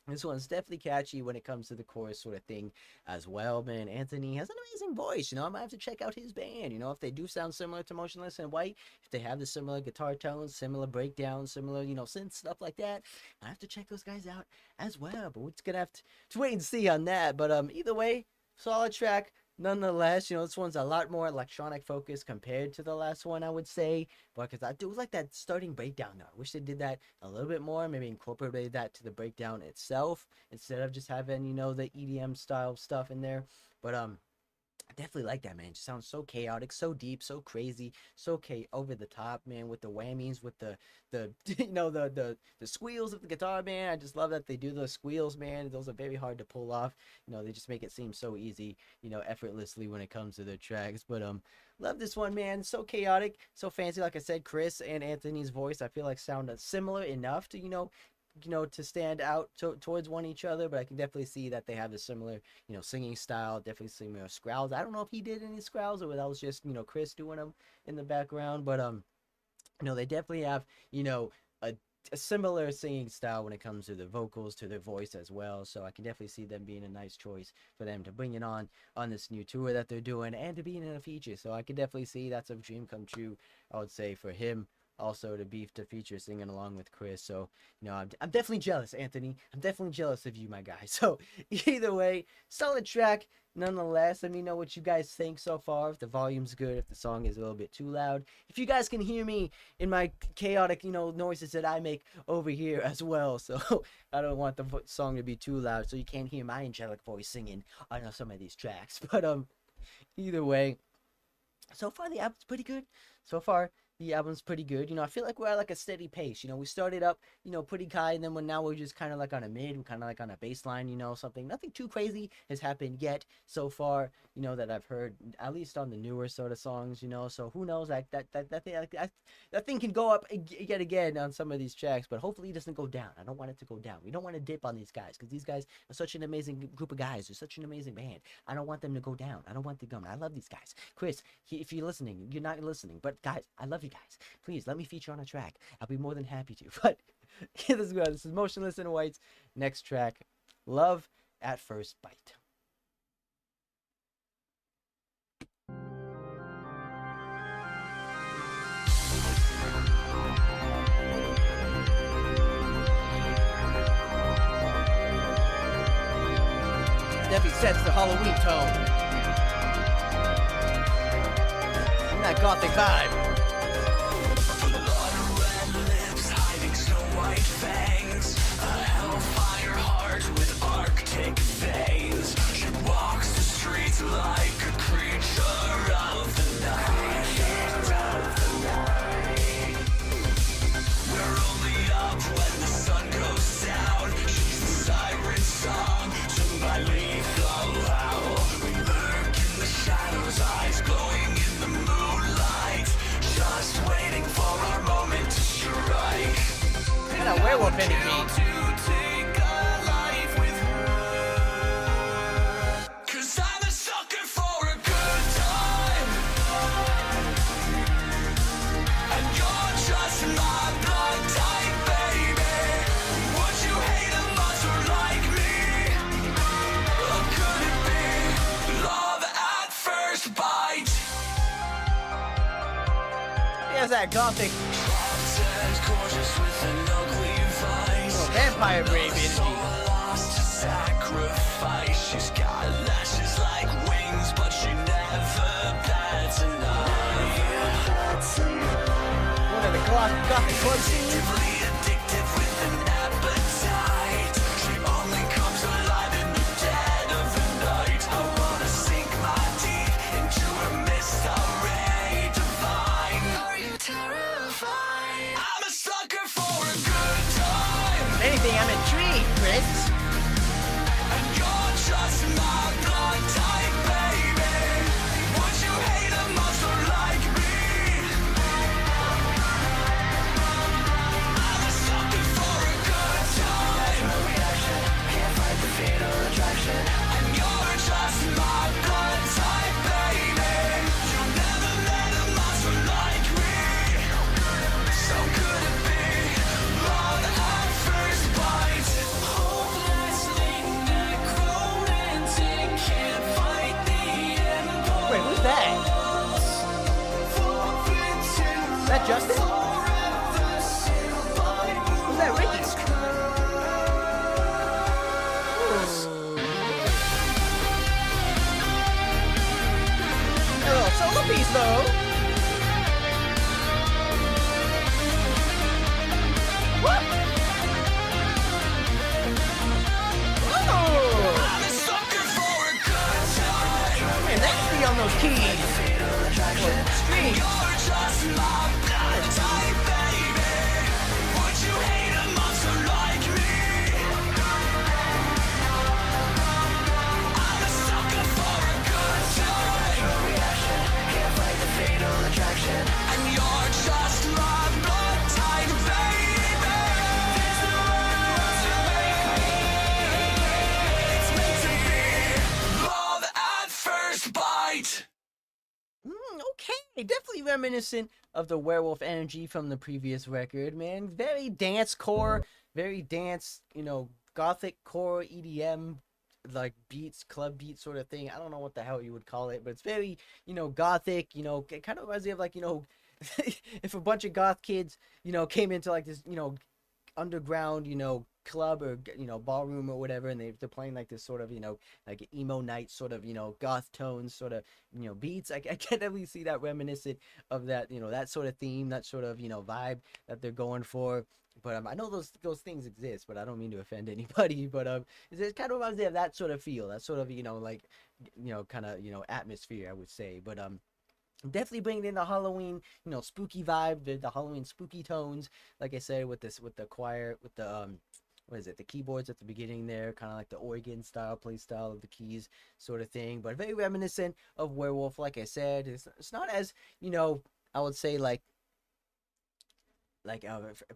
this one's definitely catchy when it comes to the chorus sort of thing as well, man. Anthony has an amazing voice, you know. I might have to check out his band, you know, if they do sound similar to Motionless and White, if they have the similar guitar tones, similar breakdowns, similar, you know, synth stuff like that. I have to check those guys out as well, but we're just gonna have to wait and see on that. But either way, solid track. Nonetheless, you know, this one's a lot more electronic focused compared to the last one, I would say. But because I do like that starting breakdown though. I wish they did that a little bit more. Maybe incorporated that to the breakdown itself instead of just having, you know, the EDM style stuff in there. But I definitely like that, man. It just sounds so chaotic, so deep, so crazy, so over the top, man, with the whammies, with the you know, the squeals of the guitar, man. I just love that they do those squeals, man. Those are very hard to pull off. You know, they just make it seem so easy, you know, effortlessly when it comes to their tracks. But love this one, man. So chaotic, so fancy. Like I said, Chris and Anthony's voice, I feel like sound similar enough to, you know, to stand out towards one each other, but I can definitely see that they have a similar, you know, singing style, definitely similar scrowls. I don't know if he did any scrowls or that was just, you know, Chris doing them in the background, but you know, they definitely have, you know, a similar singing style when it comes to the vocals, to their voice as well. So I can definitely see them being a nice choice for them to bring it on this new tour that they're doing and to be in a feature. So I can definitely see that's a dream come true, I would say, for him also to be to feature singing along with Chris. So, you know, I'm definitely jealous, Anthony. I'm definitely jealous of you, my guy. So either way, solid track nonetheless. Let me know what you guys think so far, if the volume's good, if the song is a little bit too loud, if you guys can hear me in my chaotic, you know, noises that I make over here as well. So I don't want the song to be too loud so you can't hear my angelic voice singing on some of these tracks. But either way, so far the album's pretty good. So far the album's pretty good. You know, I feel like we're at like a steady pace. You know, we started up, you know, pretty high, and then now we're just kind of like on a mid, we're kind of like on a baseline, you know, nothing too crazy has happened yet so far, you know, that I've heard, at least on the newer sort of songs, you know. So who knows, that thing can go up yet again on some of these tracks, but hopefully it doesn't go down. I don't want it to go down. We don't want to dip on these guys, because these guys are such an amazing group of guys. They're such an amazing band. I don't want them to go down. I don't want them to go. I love these guys. Chris, if you're listening, you're not listening, but guys, I love you guys. Please let me feature on a track. I'll be more than happy to. But yeah, let's go. This is Motionless and White's next track, Love at First Bite. Definitely sets the Halloween tone. And that gothic vibe. Fangs, a hellfire heart with arctic veins. She walks the streets like a creature of the night. We're only up when the sun goes down. She's the siren song, sung by lethal howl. We lurk in the shadows, eyes glowing in the moonlight, just waiting for our moment to strike. What a werewolf ending means. Cause I'm a sucker for a good time. has that gothic and gorgeous with an ugly vice. vampire brave energy. Lost to sacrifice. She's got lashes like wings, but she never bats an eye. One of the gothic club scenes. Deeply addictive with an appetite. She only comes alive in the dead of the night. I wanna sink my teeth into her mystery divine. Are you terrified? I'm a sucker for a good time. If anything, I'm intrigued, Chris. And you're just my blood type, baby. Would you hate a monster like me? I'm a sucker for a good time. No reaction, can't fight the fatal attraction. And you're just my blood type, baby. You never met a monster like me. So could it be love at first bite? Hopelessly necromantic, can't fight the impulse. Wait, who's that? Is that Justin? Who's that Ricky? A little solo piece though. What? Oh! I'm a sucker for a good time. Man, that's me on those keys. Strings. You're just my blood type, baby. Would you hate a monster like me? I'm a sucker for a good time. No reaction, can't fight the fatal attraction. And you're just my blood type, baby. There's no one to make me. It's meant to be love at first bite. Okay, definitely reminiscent of the werewolf energy from the previous record, man. Very dance core, very dance, gothic core EDM, like beats, club beat sort of thing. I don't know what the hell you would call it, but it's very, gothic, it kind of reminds me of like, if a bunch of goth kids, came into like this, underground, club or ballroom or whatever, and they're playing like this sort of like emo night sort of goth tones sort of beats. I can definitely see that reminiscent of that that sort of theme, that sort of vibe that they're going for. But I know those things exist, but I don't mean to offend anybody. But it kind of reminds me of that sort of feel, that sort of like kind of atmosphere, I would say. But definitely bringing in the Halloween, spooky vibe, the Halloween spooky tones. Like I said, with the choir, with the what is it, the keyboards at the beginning there, kind of like the organ style, play style of the keys sort of thing, but very reminiscent of Werewolf. Like I said, it's not as I would say like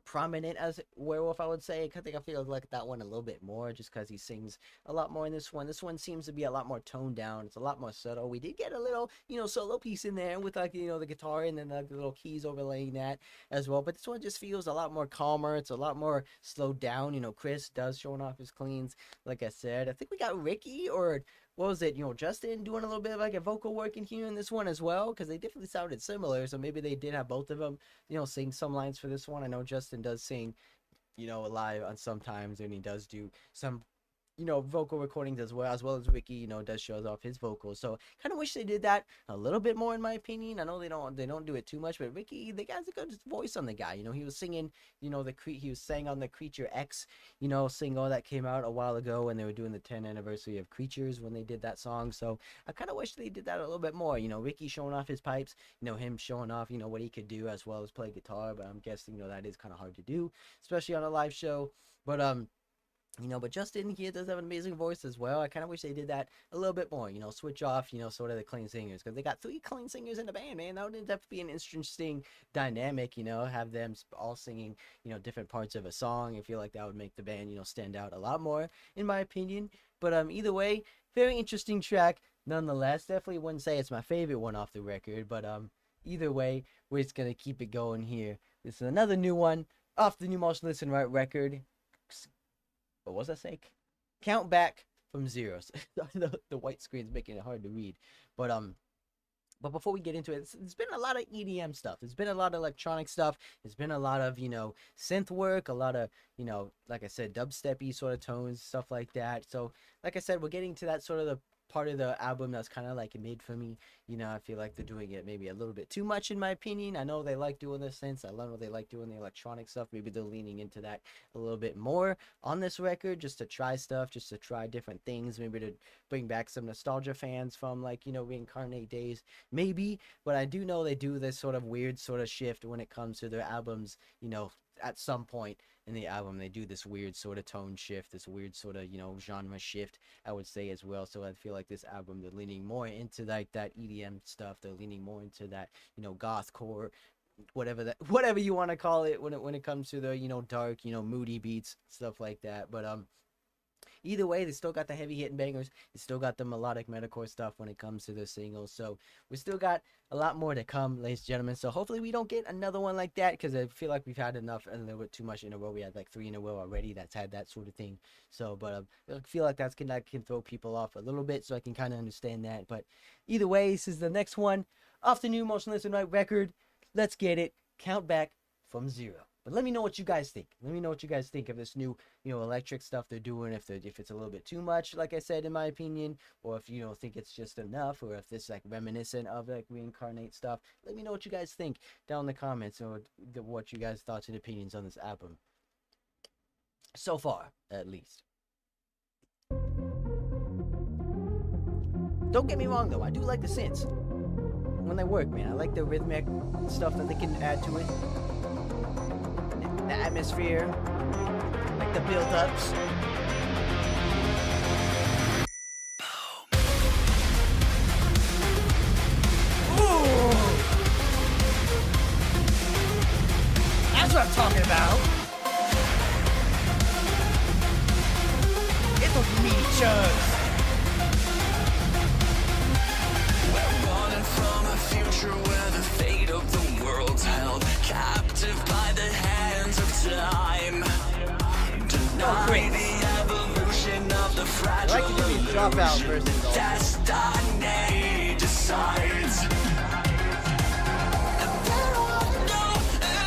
prominent as Werewolf, I would say. I think I feel like that one a little bit more, just because he sings a lot more in this one. This one seems to be a lot more toned down. It's a lot more subtle. We did get a little solo piece in there with like the guitar and then like the little keys overlaying that as well, but this one just feels a lot more calmer. It's a lot more slowed down. Chris does showing off his cleans, like I said. I think we got Ricky, or what was it, Justin doing a little bit of like a vocal work in here in this one as well, because they definitely sounded similar. So maybe they did have both of them sing some lines for this one. I know Justin does sing live on sometimes, and he does do some vocal recordings as well as Ricky does shows off his vocals. So kind of wish they did that a little bit more, in my opinion. I know they don't do it too much, but Ricky, the guy's a good voice on the guy. He was singing he was sang on the Creature X single that came out a while ago when they were doing the 10th anniversary of Creatures, when they did that song. So I kind of wish they did that a little bit more. Ricky showing off his pipes, him showing off what he could do as well as play guitar, but I'm guessing that is kind of hard to do, especially on a live show. But but Justin here does have an amazing voice as well. I kind of wish they did that a little bit more, switch off, sort of the clean singers, because they got 3 clean singers in the band, man. That would definitely be an interesting dynamic, have them all singing, different parts of a song. I feel like that would make the band, stand out a lot more, in my opinion. But either way, very interesting track nonetheless. Definitely wouldn't say it's my favorite one off the record, but either way, we're just gonna keep it going here. This is another new one off the new Motionless record. What was that say? Count back from 0. The white screen's making it hard to read. But But before we get into it, it's been a lot of EDM stuff. It's been a lot of electronic stuff. It's been a lot of, you know, synth work, a lot of, you know, like I said, dubstep-y sort of tones, stuff like that. So, like I said, we're getting to that sort of the part of the album that's kind of like made for me. You know, I feel like they're doing it maybe a little bit too much in my opinion. I know they like doing the synths. I love what they like doing the electronic stuff. Maybe they're leaning into that a little bit more on this record, just to try stuff, just to try different things, maybe to bring back some nostalgia fans from, like, you know, Reincarnate days, maybe. But I do know they do this sort of weird sort of shift when it comes to their albums. You know, at some point in the album they do this weird sort of tone shift, this weird sort of, you know, genre shift, I would say, as well. So I feel like this album, they're leaning more into like that EDM stuff. They're leaning more into that, you know, gothcore, whatever you want to call it, when it comes to the, you know, dark, you know, moody beats, stuff like that. But either way, they still got the heavy hitting bangers. They still got the melodic metalcore stuff when it comes to their singles. So we still got a lot more to come, ladies and gentlemen. So hopefully we don't get another one like that, because I feel like we've had enough, a little bit too much in a row. We had like 3 in a row already that's had that sort of thing. So, but I feel like that can throw people off a little bit, so I can kind of understand that. But either way, this is the next one off the new Motionless record. Let's get it. Count back from 0. But let me know what you guys think. Let me know what you guys think of this new, you know, electric stuff they're doing. If it's a little bit too much, like I said, in my opinion, or if you don't think it's just enough, or if this is like reminiscent of like Reincarnate stuff. Let me know what you guys think down in the comments, or what you guys' thoughts and opinions on this album. So far, at least. Don't get me wrong though, I do like the synths when they work, man. I like the rhythmic stuff that they can add to it. The atmosphere, like the build-ups. Ooh! That's what I'm talking about. It's those meaty chugs. We're running from a future where the fate of the world's held captive by the hands of time. Deny the evolution of the fragile. I like to do these dropout versions also. Destiny decides. And there are no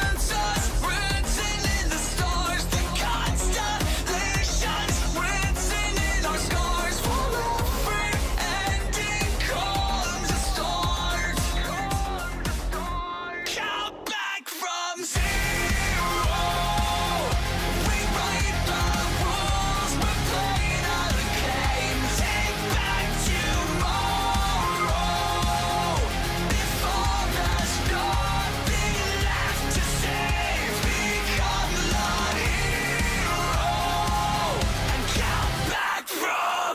answers written in the stars. The constellations written in our scars. For every ending comes a start. Count back from 0. We write the rules. We're playing out a game. Take back tomorrow. Before there's nothing left to save, become the hero and count back from.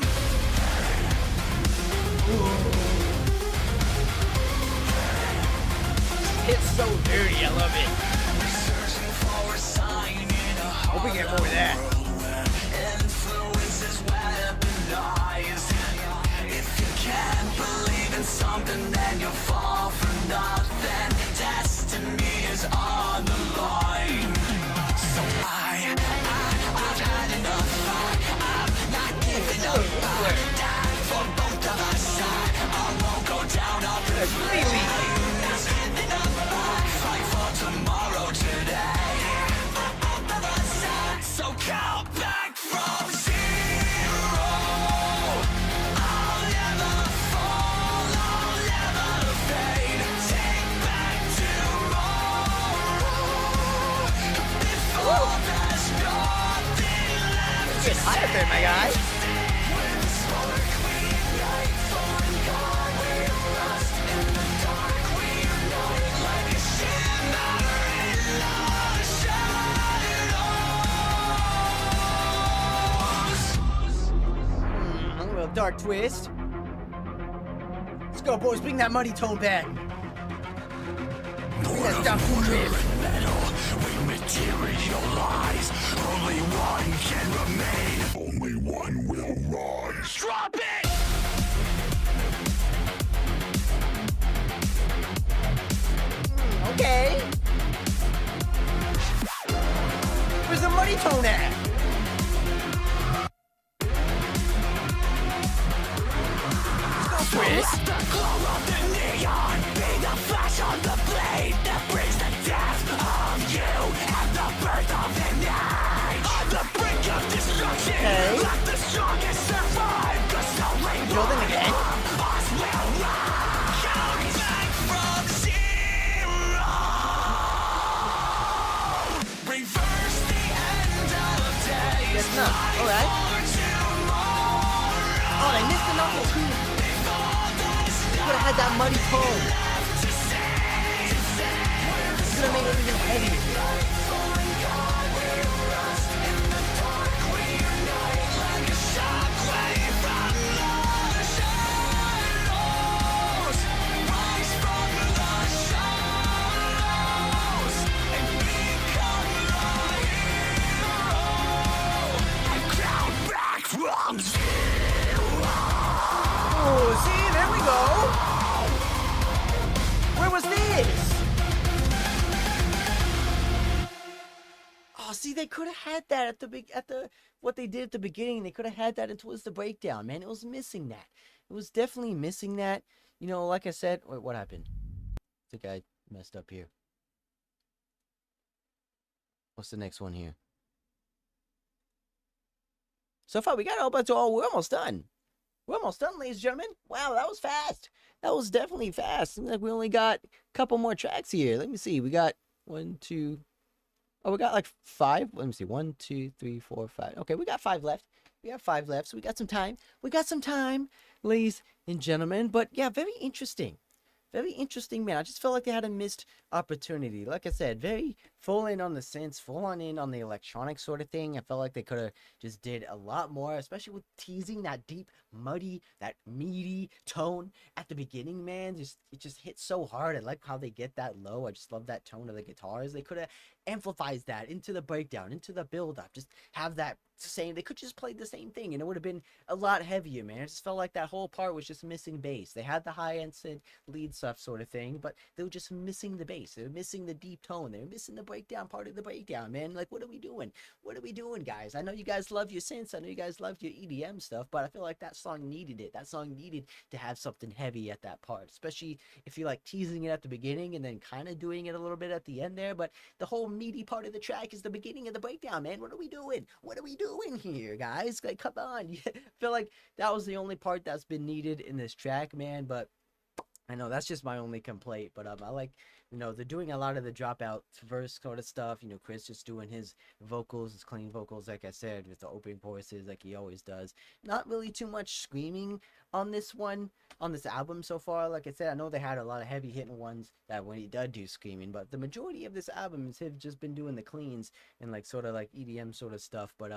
It's so dirty, I love it. Searching for a sign in a Hope we get more of that. influence is weaponized. If you can't believe in something, then you'll fall for nothing. Destiny is on the line. So I've had enough. I'm not giving up. Die for both of us. I won't go down off the Really? fight for tomorrow today. So count back from 0. I'll never fall, I'll never fade. Take back tomorrow. Before there's nothing left to Get high up there, my guy. With smoke we ignite, foreign God we rust. In the dark we unite like a shimmer in the shadows. A little dark twist. Let's go, boys. Bring that money tone back. Bring that stuff riff. Metal, we materialize. Only one can remain. Only one will rise. Drop it! Okay. Where's the money tone at? Let's go, twist. The glow of the neon. tone. It's gonna make it even heavier. Oh, see, there we go. Where was this? Oh, see, they could have had that at the what they did at the beginning. They could have had that towards the breakdown, man. It was missing that. It was definitely missing that. You know, like I said, wait, what happened? I think I messed up here. What's the next one here? So far, we got a whole bunch of we're almost done. We're almost done, ladies and gentlemen. Wow, that was fast. That was definitely fast. Seems like we only got a couple more tracks here. Let me see. We got 1, 2. Oh, we got like 5. Let me see. 1, 2, 3, 4, 5. Okay, we got 5 left. We have 5 left, so we got some time. We got some time, ladies and gentlemen. But yeah, very interesting. Very interesting, man. I just felt like they had a missed opportunity. Like I said, very full in on the synths, full on in on the electronic sort of thing. I felt like they could have just did a lot more, especially with teasing that deep, muddy, that meaty tone at the beginning, man. It just hits so hard. I like how they get that low. I just love that tone of the guitars. They could have amplified that into the breakdown, into the build-up. Just have that same, they could just play the same thing and it would have been a lot heavier, man. It just felt like that whole part was just missing bass. They had the high-end synth lead stuff sort of thing, but they were just missing the bass. They were missing the deep tone. They were missing the breakdown part of the breakdown, man. Like, what are we doing? What are we doing, guys? I know you guys love your synths. I know you guys love your EDM stuff, but I feel like that song needed it. That song needed to have something heavy at that part, especially if you're like teasing it at the beginning and then kind of doing it a little bit at the end there, but the whole meaty part of the track is the beginning of the breakdown, man. What are we doing? What are we doing here, guys? Like, come on. I feel like that was the only part that's been needed in this track, man, but I know that's just my only complaint, but I like, you know, they're doing a lot of the dropout verse sort of stuff. You know, Chris just doing his vocals, his clean vocals, like I said, with the opening choruses like he always does. Not really too much screaming on this one, on this album so far. Like I said, I know they had a lot of heavy hitting ones that when he does do screaming, but the majority of this album is him just been doing the cleans and like sort of like EDM sort of stuff. But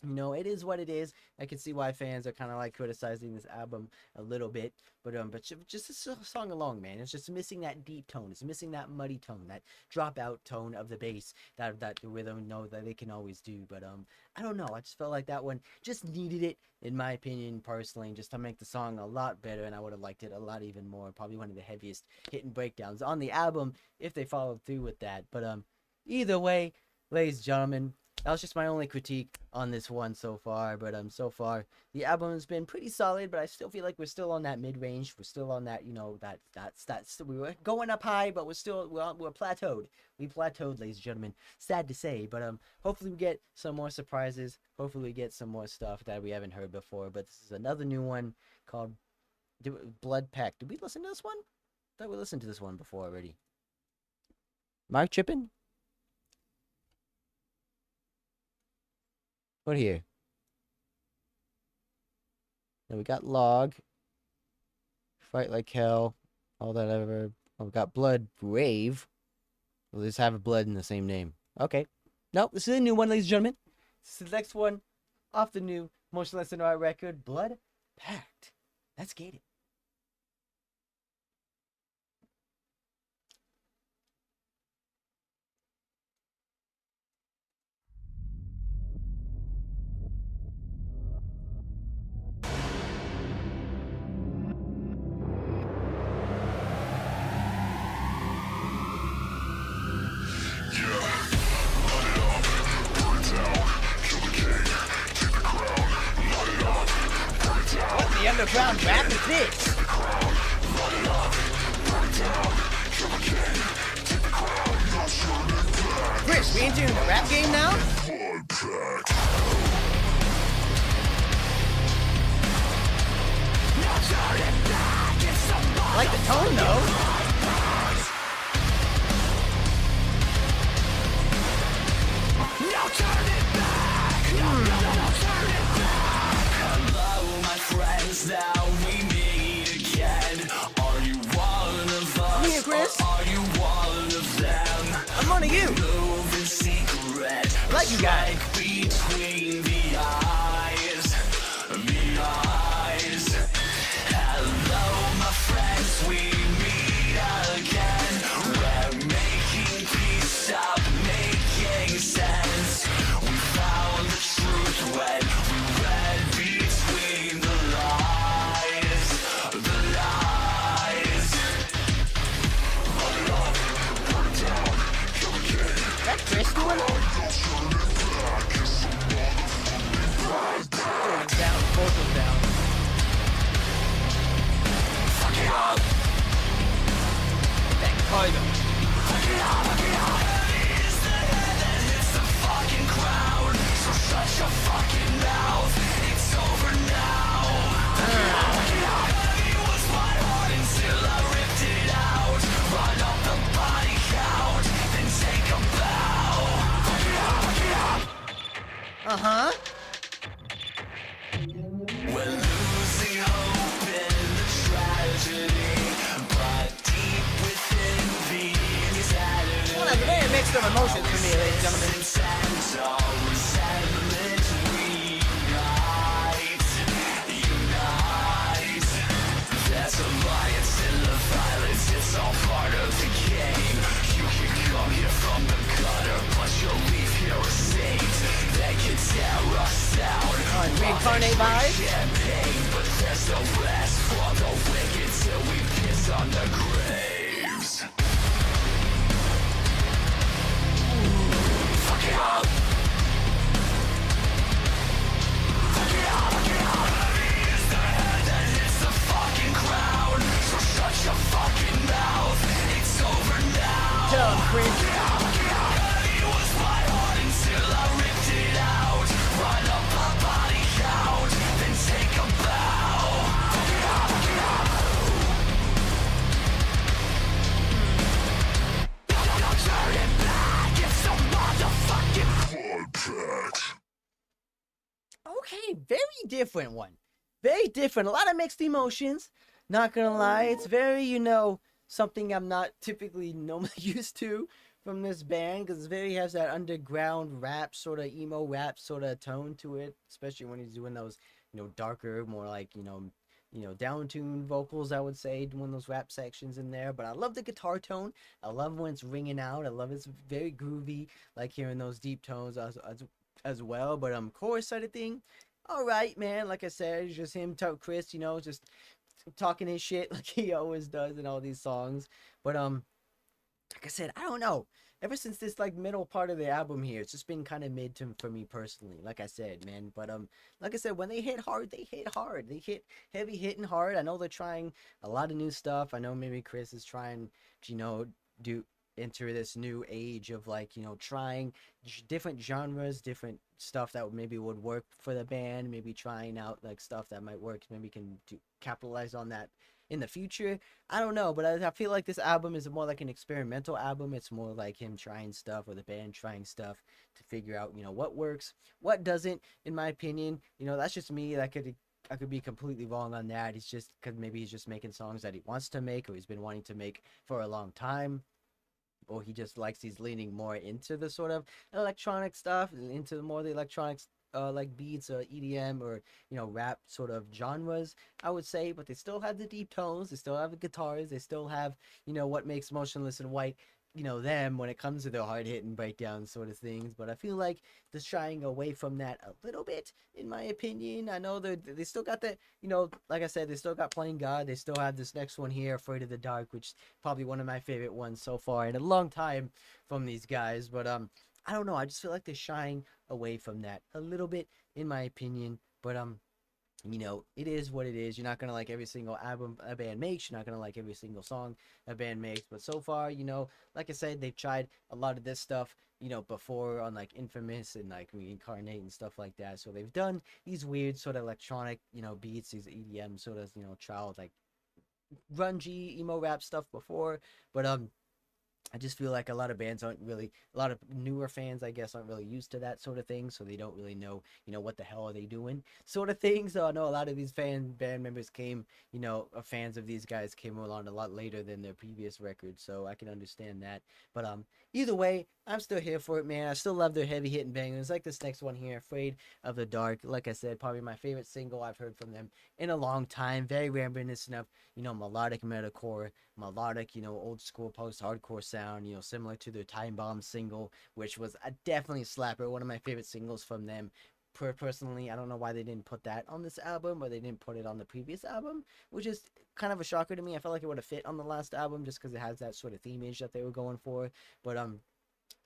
you know, it is what it is. I can see why fans are kind of like criticizing this album a little bit, but just a song along, man, it's just missing that deep tone. It's missing that muddy tone, that dropout tone of the bass that the rhythm know that they can always do. But I don't know. I just felt like that one just needed it, in my opinion, personally, just to make the song a lot better, and I would have liked it a lot even more. Probably one of the heaviest hitting breakdowns on the album if they followed through with that. But either way, ladies and gentlemen, that was just my only critique on this one so far. But so far the album has been pretty solid, but I still feel like we're still on that mid-range. We're still on that, you know, that's we were going up high, but we're plateaued. We plateaued, ladies and gentlemen. Sad to say, but hopefully we get some more surprises. Hopefully we get some more stuff that we haven't heard before. But this is another new one called Blood Pact. Did we listen to this one? I thought we listened to this one before already. Mark Chippin? What here? Then we got Log, Fight Like Hell, all that ever. Oh, we got Blood Brave. We'll just have a blood in the same name. Okay. Nope, this is a new one, ladies and gentlemen. This is the next one off the new Motionless and Art record, Blood Pact. Let's get it. The underground rap is this? Chris, we entering the rap game now? I like the tone though. Hello, my friends, now we meet again. Are you you. Moving secret. I like you guys. Between the eyes. The eyes. Hello, my friends. We meet again. We're making peace. Stop making sense. We found the truth when we read between the lies. The lies. That Chris doing it? Down, vocals down. Fuck it up. That cargo. Is the head that hits the fucking ground. So shut your fucking mouth. It's over now. Heavy was my heart until I ripped it out. Run up the body count, then take a bow. Uh-huh. We're losing hope in the tragedy, but deep within the insanity. Well, that's very mixed of emotions for me, ladies and gentlemen. Sense of resentment, unite. There's alliance in the violence, it's all part of the game. You can come here from the gutter, but you'll leave here a saint. They can tear us down. Reincarnate vibes. Campaign, but there's no rest for the wicked till we piss on the graves. Fuck it up. Fuck it up. Heavy is the head that hits the fucking ground. So shut your fucking mouth. It's over now. Tell him, Chris. Heavy was my heart until I ripped it out. Run up a body count, then take a bow. Turn it back, it's a motherfucking blood pact. Okay, very different one. Very different. A lot of mixed emotions. Not gonna lie, it's very, something I'm not typically normally used to from this band, because it very has that underground rap, sort of emo rap sort of tone to it, especially when he's doing those, darker, more like, down-tuned vocals, I would say, doing those rap sections in there. But I love the guitar tone. I love when it's ringing out. I love it's very groovy, like hearing those deep tones as well. But chorus side of thing, all right, man. Like I said, it's just him, Chris, just talking his shit like he always does in all these songs. But like I said, I don't know. Ever since this middle part of the album here, it's just been kind of mid for me personally. Like I said, man. But like I said, when they hit hard, they hit hard. They hit heavy, hitting hard. I know they're trying a lot of new stuff. I know maybe Chris is trying, do enter this new age of trying different genres, different stuff that maybe would work for the band. Maybe trying out stuff that might work. Maybe can capitalize on that in the future. I don't know, but I feel like this album is more like an experimental album. It's more like him trying stuff, or the band trying stuff to figure out what works, what doesn't, in my opinion. That's just me. I could be completely wrong on that. It's just because maybe he's just making songs that he wants to make, or he's been wanting to make for a long time, or he's leaning more into the sort of electronic stuff, into more of the electronics beats or EDM or rap sort of genres, I would say. But they still have the deep tones, they still have the guitars, they still have what makes Motionless in White them when it comes to their hard-hitting breakdown sort of things. But I feel like they're shying away from that a little bit, in my opinion. I know they still got the like I said, they still got Playing God. They still have this next one here, Afraid of the Dark, which is probably one of my favorite ones so far in a long time from these guys. But I don't know, I just feel like they're shying away from that a little bit, in my opinion. But it is what it is. You're not gonna like every single album a band makes. You're not gonna like every single song a band makes. But so far, like I said, they've tried a lot of this stuff, before on Infamous and Reincarnate and stuff like that. So they've done these weird sort of electronic, beats, these EDM sort of, child grungy emo rap stuff before. But I just feel like a lot of bands aren't really, a lot of newer fans, I guess, aren't really used to that sort of thing, so they don't really know, what the hell are they doing, sort of thing. So I know a lot of these band members came, fans of these guys came along a lot later than their previous records, so I can understand that. But either way, I'm still here for it, man. I still love their heavy hitting bangers, like this next one here, Afraid of the Dark. Like I said, probably my favorite single I've heard from them in a long time. Very reminiscent of, melodic metalcore, melodic, old school post-hardcore sound, similar to their Time Bomb single, which was a definitely slapper, one of my favorite singles from them. Personally, I don't know why they didn't put that on this album, or they didn't put it on the previous album, which is kind of a shocker to me. I felt like it would have fit on the last album just because it has that sort of themage that they were going for. But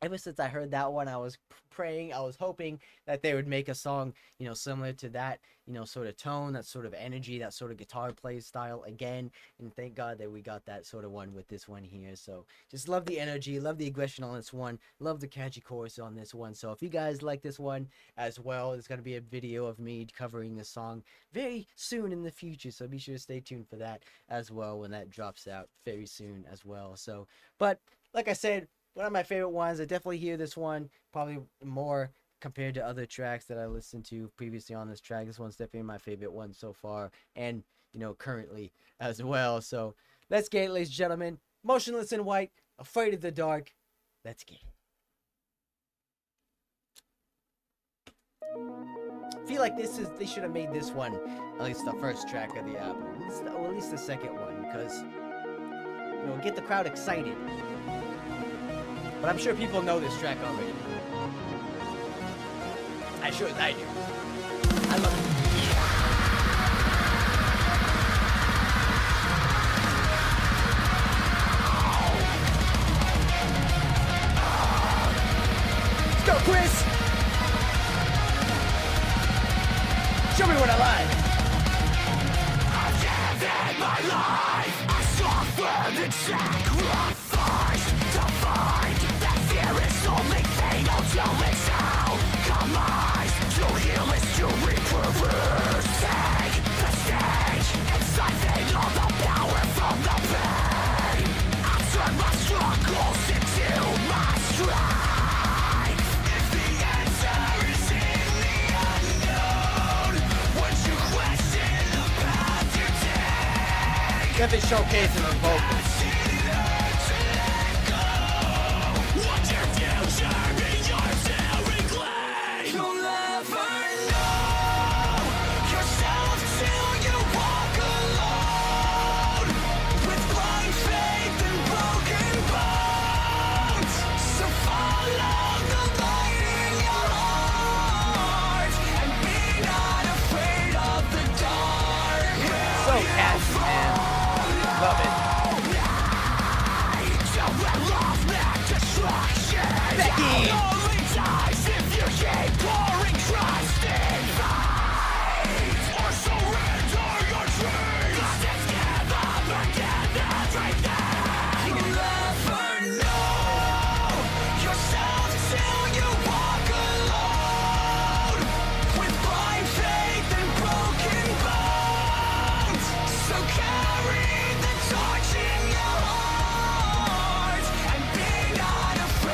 ever since I heard that one, I was praying, I was hoping that they would make a song, similar to that, sort of tone, that sort of energy, that sort of guitar play style again. And thank God that we got that sort of one with this one here. So just love the energy, love the aggression on this one, love the catchy chorus on this one. So if you guys like this one as well, there's going to be a video of me covering this song very soon in the future. So be sure to stay tuned for that as well when that drops out very soon as well. So, but like I said, one of my favorite ones. I definitely hear this one probably more compared to other tracks that I listened to previously on this track. This one's definitely my favorite one so far, and currently as well. So let's get it, ladies and gentlemen. Motionless in White, Afraid of the Dark. Let's get it. I feel like they should have made this one at least the first track of the album, or at least the second one, because get the crowd excited. But I'm sure people know this track already. I do. I love it. Let's go, Chris! Show me what I like. I've given my life. I suffered and sacrificed to find that fear is only fatal to its outcomes. To heal is to reproduce. Take the stage and siphon all the power from the pain. I turn my struggles into my strength. If the answer is in the unknown, would you question the path you take? Definitely showcasing the vocals.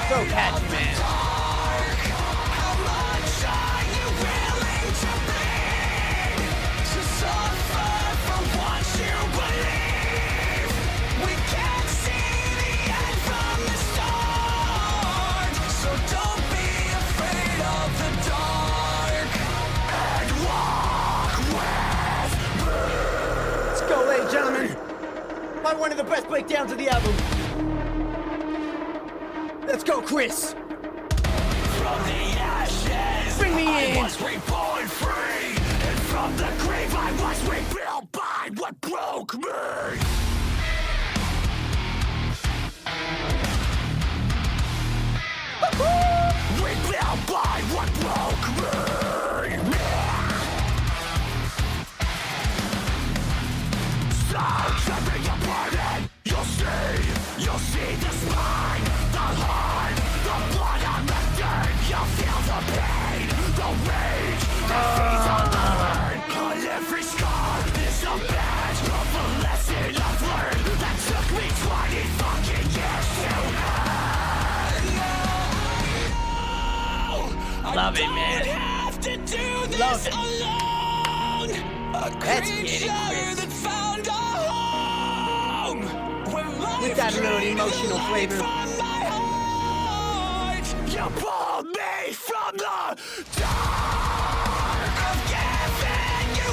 So catchy, man. How much are you willing to bleed to suffer for what you believe? We can't see the end from the start, so don't be afraid of the dark and walk with me. Let's go, ladies and gentlemen. Probably one of the best breakdowns of the album. Let's go, Chris! From the ashes, bring me in! I was reborn free, and from the grave I was rebuilt by what broke me. Rebuilt by what broke me. So tear me apart and you'll see the spine, the heart, the blood on the dirt. You'll feel the pain, the rage, the feet on the hurt. On every scar is a badge of a lesson of life. love it, man. Have to do this Love it. alone. A That's getting creature Chris. that found a home where life With that little drained emotional the life flavor. from my heart. You pulled me from the dark. I've given you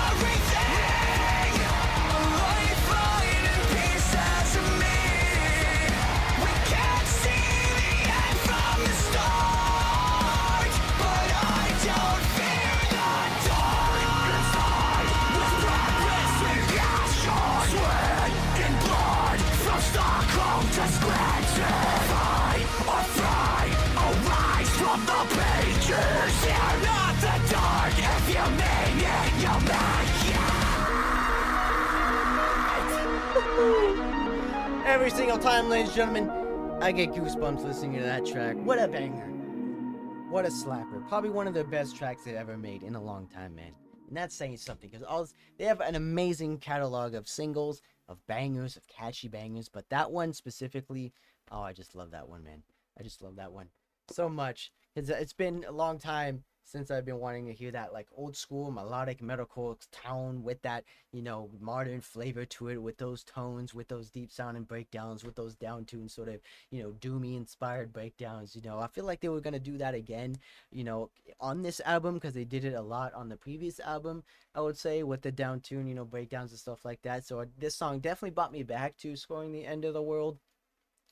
everything. A lifeline and pieces of me. We can't see the end from the start, but I don't fear the dark. Inside with purpose and passion, sweat and blood from Stockholm to Scranton. Fight or fly, arise from the pages. Fear not the dark. If you mean it, you make it. Every single time, ladies and gentlemen, I get goosebumps listening to that track. What a banger. What a slapper. Probably one of the best tracks they've ever made in a long time, man. And that's saying something, because they have an amazing catalog of singles, of bangers, of catchy bangers, but that one specifically, oh, I just love that one, man. I just love that one so much. It's been a long time since I've been wanting to hear that, like, old school melodic metalcore tone with that, you know, modern flavor to it, with those tones, with those deep sounding breakdowns, with those down-tuned sort of, you know, doomy inspired breakdowns. You know, I feel like they were gonna do that again, you know, on this album, because they did it a lot on the previous album, I would say, with the down-tuned, you know, breakdowns and stuff like that. So this song definitely brought me back to Scoring the End of the World,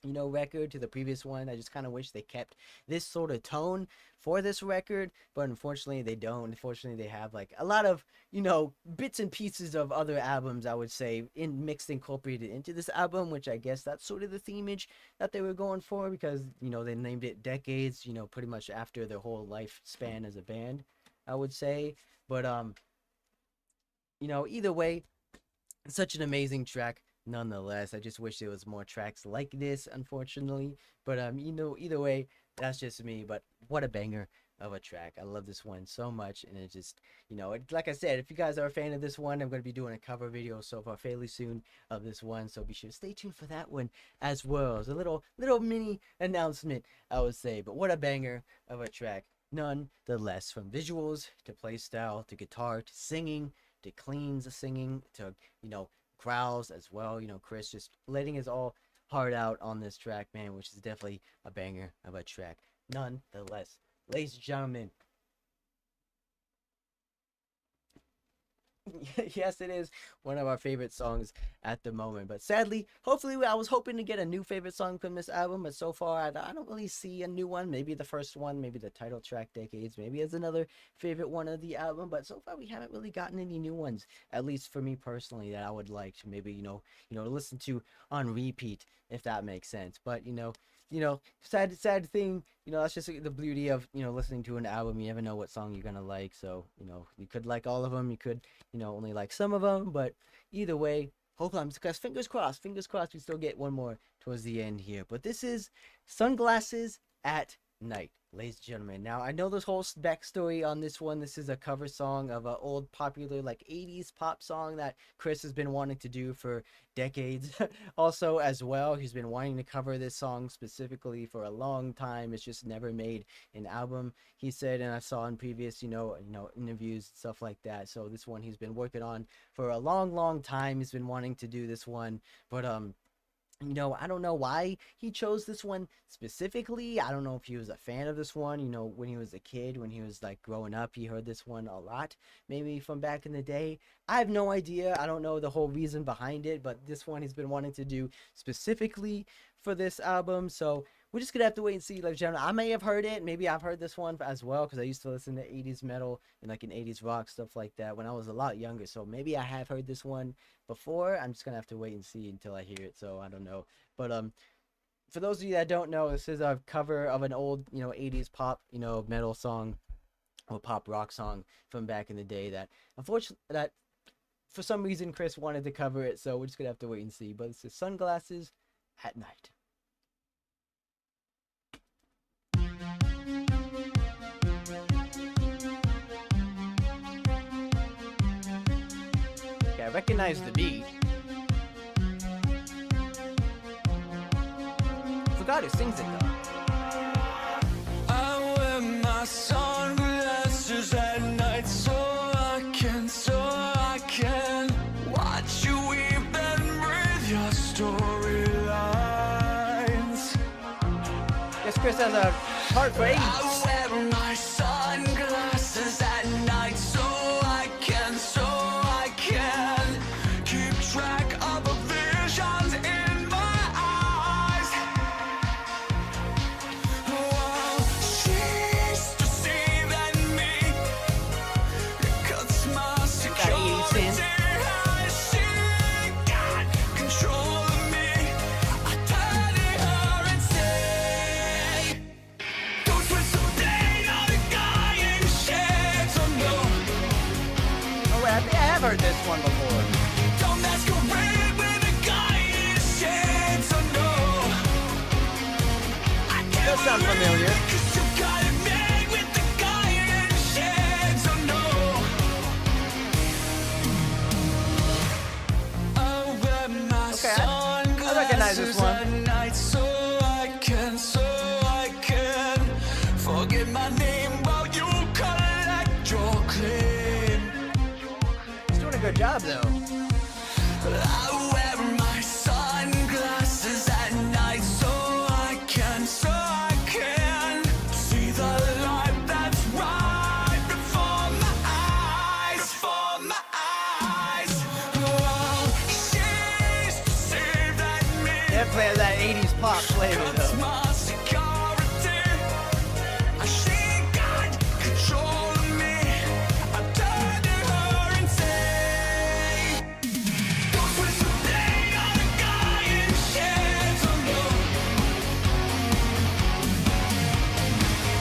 you know, record, to the previous one. I just kind of wish they kept this sort of tone for this record, but unfortunately they don't. Unfortunately, they have like a lot of, you know, bits and pieces of other albums, I would say, incorporated into this album, which I guess that's sort of the themage that they were going for, because, you know, they named it Decades, you know, pretty much after their whole lifespan as a band, I would say. But you know, either way, it's such an amazing track. Nonetheless, I just wish there was more tracks like this, unfortunately. But you know, either way, that's just me. But what a banger of a track. I love this one so much, and it just, you know, like I said, if you guys are a fan of this one, I'm going to be doing a cover video so far fairly soon of this one, so be sure to stay tuned for that one as well. It's a little mini announcement, I would say. But what a banger of a track, nonetheless. From visuals to play style to guitar to singing to cleans singing to, you know, growls as well. You know, Chris just letting his all heart out on this track, man, which is definitely a banger of a track nonetheless. Ladies and gentlemen, yes, it is one of our favorite songs at the moment. But sadly, hopefully, I was hoping to get a new favorite song from this album, but so far I don't really see a new one. Maybe the first one, maybe the title track, Decades, maybe as another favorite one of the album. But so far we haven't really gotten any new ones, at least for me personally, that I would like to maybe, you know, listen to on repeat, if that makes sense. But you know, sad thing, you know, that's just the beauty of, you know, listening to an album. You never know what song you're gonna like, so, you know, you could like all of them, you could, you know, only like some of them, but either way, hopefully, fingers crossed we still get one more towards the end here. But this is Sunglasses at Night, ladies and gentlemen. Now, I know this whole backstory on this one. This is a cover song of an old popular, like, 80s pop song that Chris has been wanting to do for decades. Also, as well, he's been wanting to cover this song specifically for a long time. It's just never made an album, he said, and I saw in previous, you know, interviews and stuff like that. So this one he's been working on for a long time. He's been wanting to do this one, but you know, I don't know why he chose this one specifically. I don't know if he was a fan of this one, you know, when he was a kid, when he was like growing up, he heard this one a lot, maybe from back in the day. I have no idea. I don't know the whole reason behind it, but this one he's been wanting to do specifically for this album. So we're just gonna have to wait and see. Like, general, I may have heard it. Maybe I've heard this one as well, because I used to listen to 80s metal and like an 80s rock, stuff like that, when I was a lot younger. So maybe I have heard this one before. I'm just gonna have to wait and see until I hear it. So I don't know. But for those of you that don't know, this is a cover of an old, you know, 80s pop, you know, metal song or pop rock song from back in the day that, unfortunately, that for some reason Chris wanted to cover it. So we're just gonna have to wait and see. But this is Sunglasses at Night. I recognize the beat. Forgot who sings it though. I wear my blurry lines. Guess Chris has a heart for 80s. I wear my sunglasses at night so I can keep track of the visions in my eyes. Oh, she's deceiving me. It cuts my security. She got control of me. I turn to her and say, don't twist the blade on a guy in shades. Oh no, Oh, I have heard this one before. don't masquerade with a guy in shades. Oh no, I can't Does sound believe familiar. it, 'cause you got it made with the guy in shades. Oh no, I wear my Okay, I recognize this sunglasses one. at night so I can forget my name while you collect your claim. He's doing a good job, though. I wear my sunglasses at night so I can see the light that's right before my eyes, Oh, she's deceiving me. Definitely has that 80s pop flavor, Cuts though. my security. She got control of me. I turn to her and say, don't twist the blade on a guy in shades. Oh no,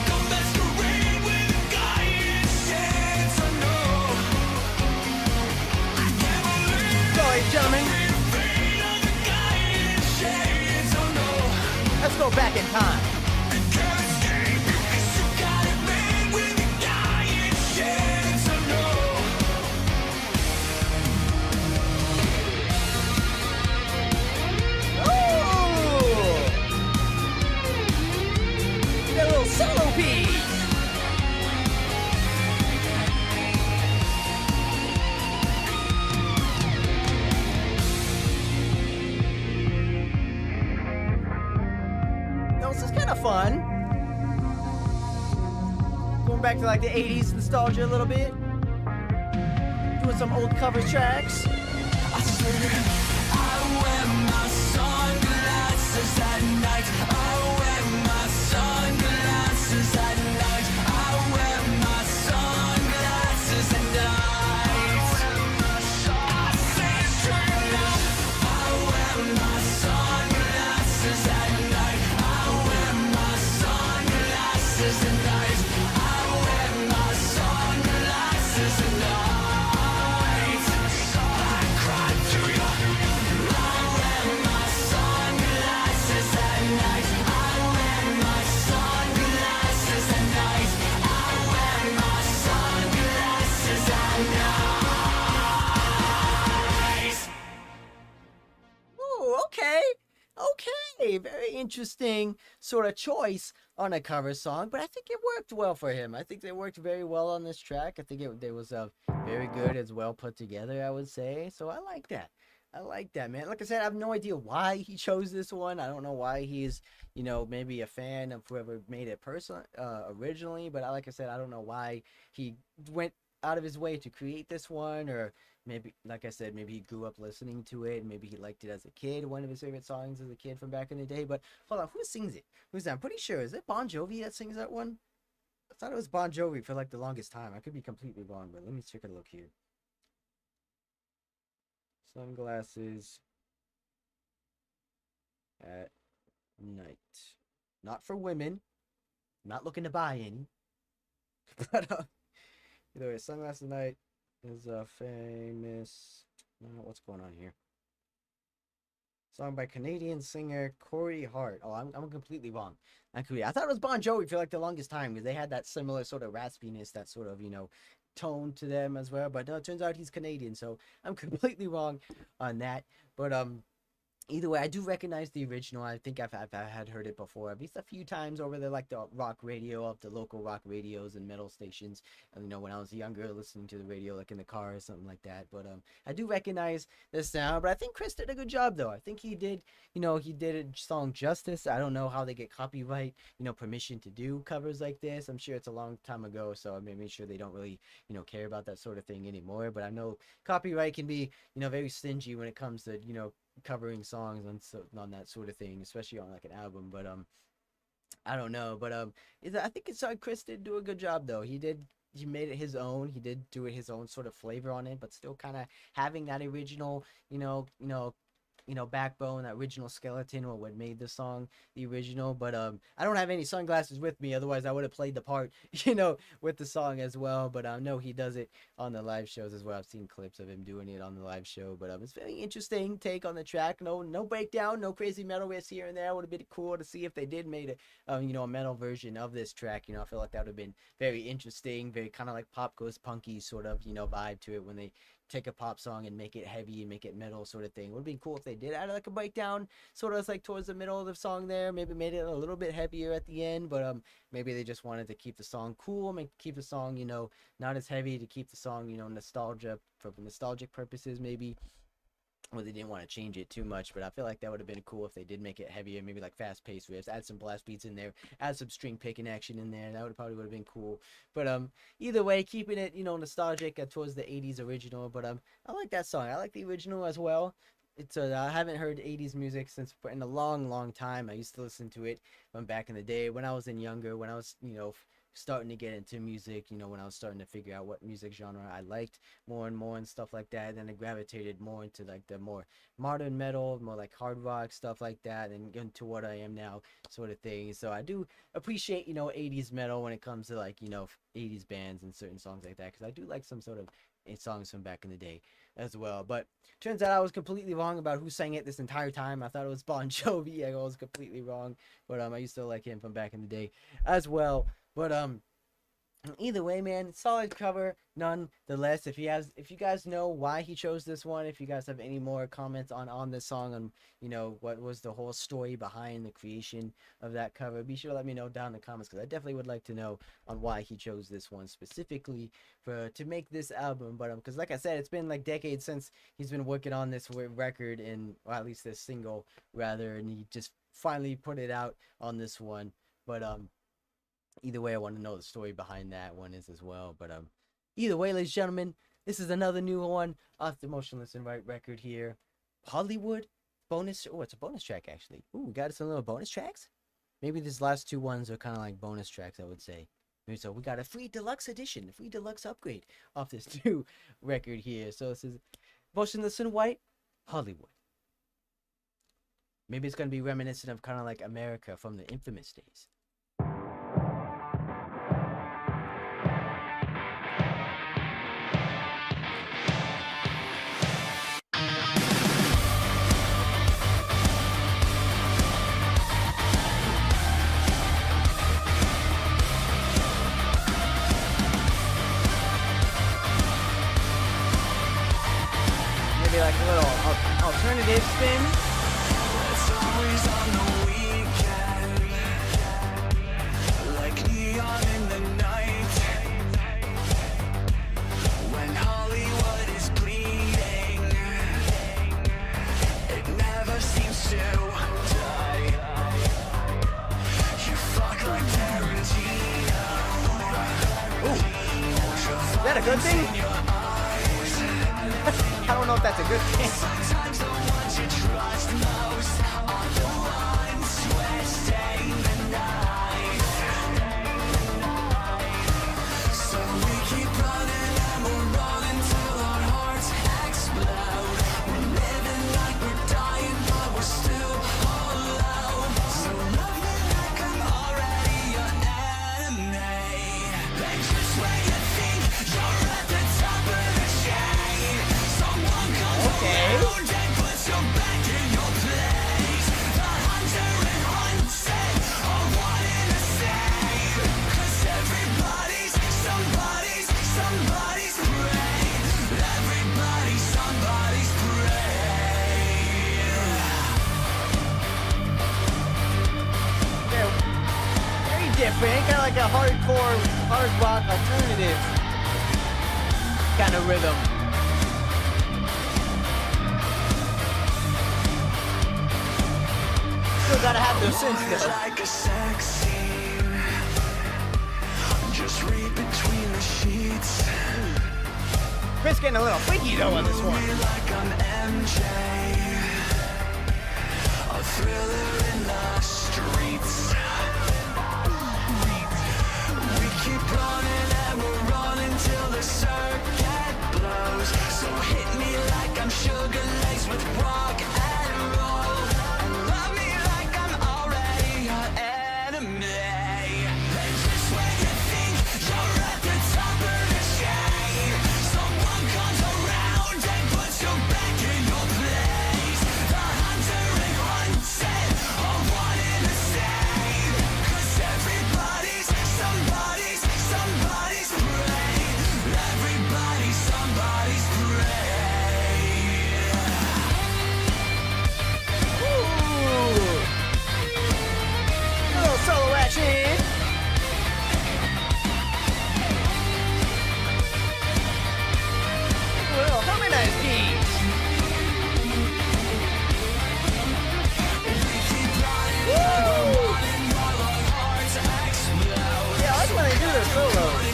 don't masquerade with a guy in shades. Oh no, I can't believe So, ladies and gentlemen, the fate of the guy in shades. Oh no. let's go back in time. Can't escape you 'cause you got it made with a guy in shades. Oh no, Ooh! You got a little solo piece. No, this is kind of fun. Going back to like the 80s nostalgia a little bit. Doing some old cover tracks. I swear I wear my sunglasses at night. I wear my sunglasses at night. I wear my sunglasses at night. I say it's true now. I wear my sunglasses at night. I wear my sunglasses at night. I wear my sunglasses at night. I cry to you. I wear my sunglasses at night. I wear my sunglasses at night. I wear my sunglasses at night. Ooh, okay. Okay. Very interesting sort of choice on a cover song, but I think it worked well for him. I think they worked very well on this track. I think it was very good as well put together, I would say. So I like that. I like that, man. Like I said, I have no idea why he chose this one. I don't know why he's, maybe a fan of whoever made it originally, but like I said, I don't know why he went out of his way to create this one, or maybe, like I said, maybe he grew up listening to it, and maybe he liked it as a kid, one of his favorite songs as a kid from back in the day. But hold on, who sings it? Who's that? I'm pretty sure, is it Bon Jovi that sings that one? I thought it was Bon Jovi for like the longest time. I could be completely wrong, but let me take a look here. Sunglasses at night. Not for women. Not looking to buy any. But either way, Sunglasses at Night is a famous. What's going on here? Song by Canadian singer Corey Hart. Oh, I'm completely wrong. I thought it was Bon Jovi for like the longest time, because they had that similar sort of raspiness, that sort of, tone to them as well. But no, it turns out he's Canadian, so I'm completely wrong on that. But Either way, I do recognize the original. I think I've had heard it before, at least a few times over the rock radio of the local rock radios and metal stations. And, when I was younger, listening to the radio like in the car or something like that. But I do recognize the sound. But I think Chris did a good job though. I think he did. He did a song justice. I don't know how they get copyright, permission to do covers like this. I'm sure it's a long time ago, so I made sure they don't really, care about that sort of thing anymore. But I know copyright can be, very stingy when it comes to, covering songs on that sort of thing, especially on like an album. But I don't know, but I think Chris did do a good job though. He made it his own. He did do it his own sort of flavor on it, but still kind of having that original backbone, that original skeleton, or what made the song the original. But I don't have any sunglasses with me, otherwise I would have played the part with the song as well. But I know he does it on the live shows as well. I've seen clips of him doing it on the live show. But it's very interesting take on the track. No breakdown, no crazy metal riffs here and there. Would have been cool to see if they did made a metal version of this track. I feel like that would have been very interesting, very kind of like pop goes punky sort of vibe to it when they take a pop song and make it heavy and make it metal sort of thing. Would have been cool if they did add like a breakdown sort of like towards the middle of the song there, maybe made it a little bit heavier at the end. But maybe they just wanted to keep the song cool, keep the song not as heavy, to keep the song nostalgia for nostalgic purposes maybe. Well, they didn't want to change it too much, but I feel like that would have been cool if they did make it heavier, maybe like fast-paced riffs, add some blast beats in there, add some string picking action in there. That would have been cool. But either way, keeping it nostalgic towards the 80s original. But I like that song. I like the original as well. It's I haven't heard 80s music since in a long time. I used to listen to it from back in the day when I was younger, when I was starting to get into music, when I was starting to figure out what music genre I liked more and more and stuff like that. Then I gravitated more into like the more modern metal, more like hard rock stuff like that, and into what I am now sort of thing. So I do appreciate 80s metal when it comes to like 80s bands and certain songs like that, because I do like some sort of songs from back in the day as well. But turns out I was completely wrong about who sang it this entire time. I thought it was Bon Jovi. I was completely wrong. But I used to like him from back in the day as well. But either way, man, solid cover nonetheless. If you guys know why he chose this one, if you guys have any more comments on this song, on what was the whole story behind the creation of that cover, be sure to let me know down in the comments, because I definitely would like to know on why he chose this one specifically to make this album. But because like I said, it's been like decades since he's been working on this record, or at least this single rather, and he just finally put it out on this one. But either way, I want to know the story behind that one as well. But either way, ladies and gentlemen, this is another new one off the Motionless and Right record here. Hollywood bonus. Oh, it's a bonus track actually. Ooh, we got some little bonus tracks. Maybe these last two ones are kind of like bonus tracks, I would say. So we got a free deluxe edition, a free deluxe upgrade off this new record here. So this is Motionless and White, Hollywood. Maybe it's going to be reminiscent of kind of like America from the infamous days. Like a little alternative spin. It's always on the weekend, like neon in the night, when Hollywood is bleeding, it never seems to die. You fuck like Tarantino. Ooh. Is that a good thing? I don't know if that's a good thing. Sometimes the ones you trust most are the ones twisting the night. So we keep running and we're running till our hearts explode. We're living like we're dying, but we're still alive. So love me like I'm already your enemy. And just when you think you're at the top of the chain, someone comes okay. around and different, kind of like a hardcore, hard rock alternative kind of rhythm. Still gotta have those synths though. Like a sex scene, just read between the sheets. Chris getting a little freaky though on this one. Like I'm MJ, a thriller in the streets. We keep running and we're running till the circuit blows. So hit me like I'm sugar laced with rock and roll. And love me like I'm already your enemy. And just when you think you're at the top of the chain, someone comes around and puts you back in your place. The hunter and hunted are one and the same. 'Cause everybody's somebody's prey. Everybody's somebody's prey. Ooh. A little solo action. Well, harmonized keys. Woo! Yeah, I like when they do their solos.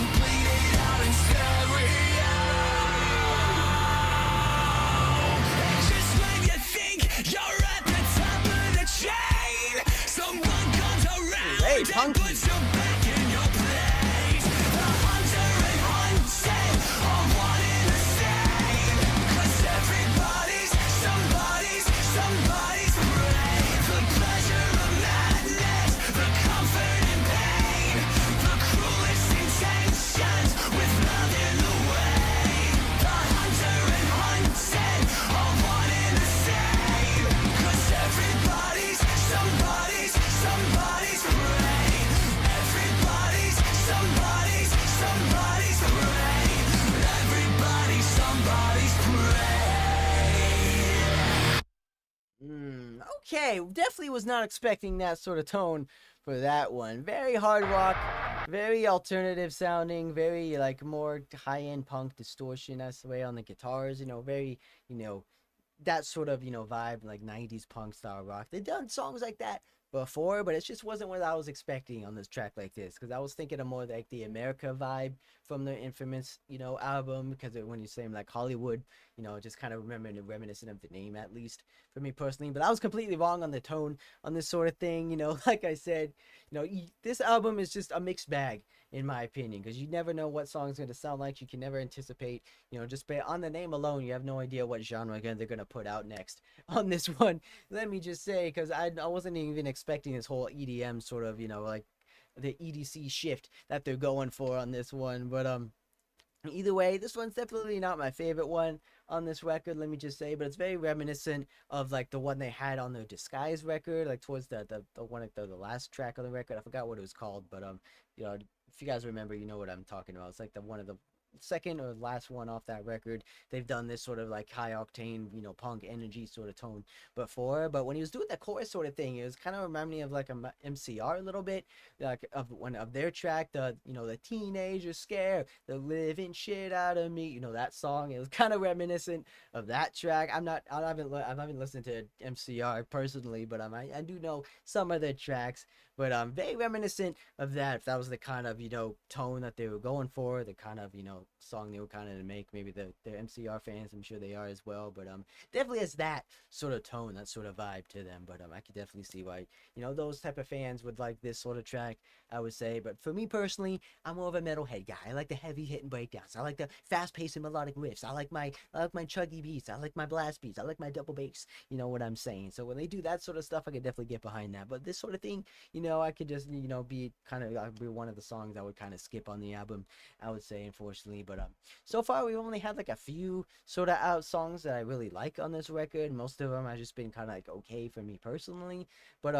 Just when you think you're at the top of the chain, someone comes around Hey, and punky. puts you back in your place. The hunter and hunted are one and the same. 'Cause everybody's somebody's prey. The pleasure of madness, the comfort and pain, the cruelest intentions with love in the way. The hunter and hunted are one and the same. 'Cause everybody's somebody's prey. Everybody's somebody's prey. Everybody's somebody's prey. Okay, definitely was not expecting that sort of tone for that one. Very hard rock, very alternative sounding, very like more high-end punk distortion, that's the way on the guitars, very, that sort of, vibe, like 90s punk style rock. They've done songs like that before, but it just wasn't what I was expecting on this track like this, because I was thinking of more like the America vibe from the infamous, album, because when you say like Hollywood, just kind of reminiscent of the name, at least for me personally. But I was completely wrong on the tone on this sort of thing. Like I said, this album is just a mixed bag in my opinion, because you never know what song's going to sound like. You can never anticipate, just on the name alone, you have no idea what genre they're going to put out next on this one. Let me just say, because I wasn't even expecting this whole EDM sort of, like the EDC shift that they're going for on this one. But either way, this one's definitely not my favorite one on this record, let me just say, but it's very reminiscent of like the one they had on their Disguise record, like towards the one, the last track on the record. I forgot what it was called, but if you guys remember, you know what I'm talking about. It's like the one of the second or last one off that record. They've done this sort of like high octane, punk energy sort of tone before, but when he was doing the chorus sort of thing, it was kind of remind me of like a MCR a little bit, like of one of their track, the the teenager scare the living shit out of me, that song. It was kind of reminiscent of that track. I haven't listened to MCR personally, but I do know some of their tracks. But very reminiscent of that. If that was the kind of tone that they were going for, the kind of song they were kind of to make. Maybe they're MCR fans. I'm sure they are as well. But definitely has that sort of tone, that sort of vibe to them. But I could definitely see why those type of fans would like this sort of track, I would say. But for me personally, I'm more of a metalhead guy. I like the heavy hitting breakdowns. I like the fast paced and melodic riffs. I like my chuggy beats. I like my blast beats. I like my double bass. You know what I'm saying? So when they do that sort of stuff, I could definitely get behind that. But this sort of thing, I could just, be kind of be one of the songs I would kind of skip on the album, I would say, unfortunately. But so far we've only had like a few sort of out songs that I really like on this record. Most of them have just been kind of like okay for me personally. But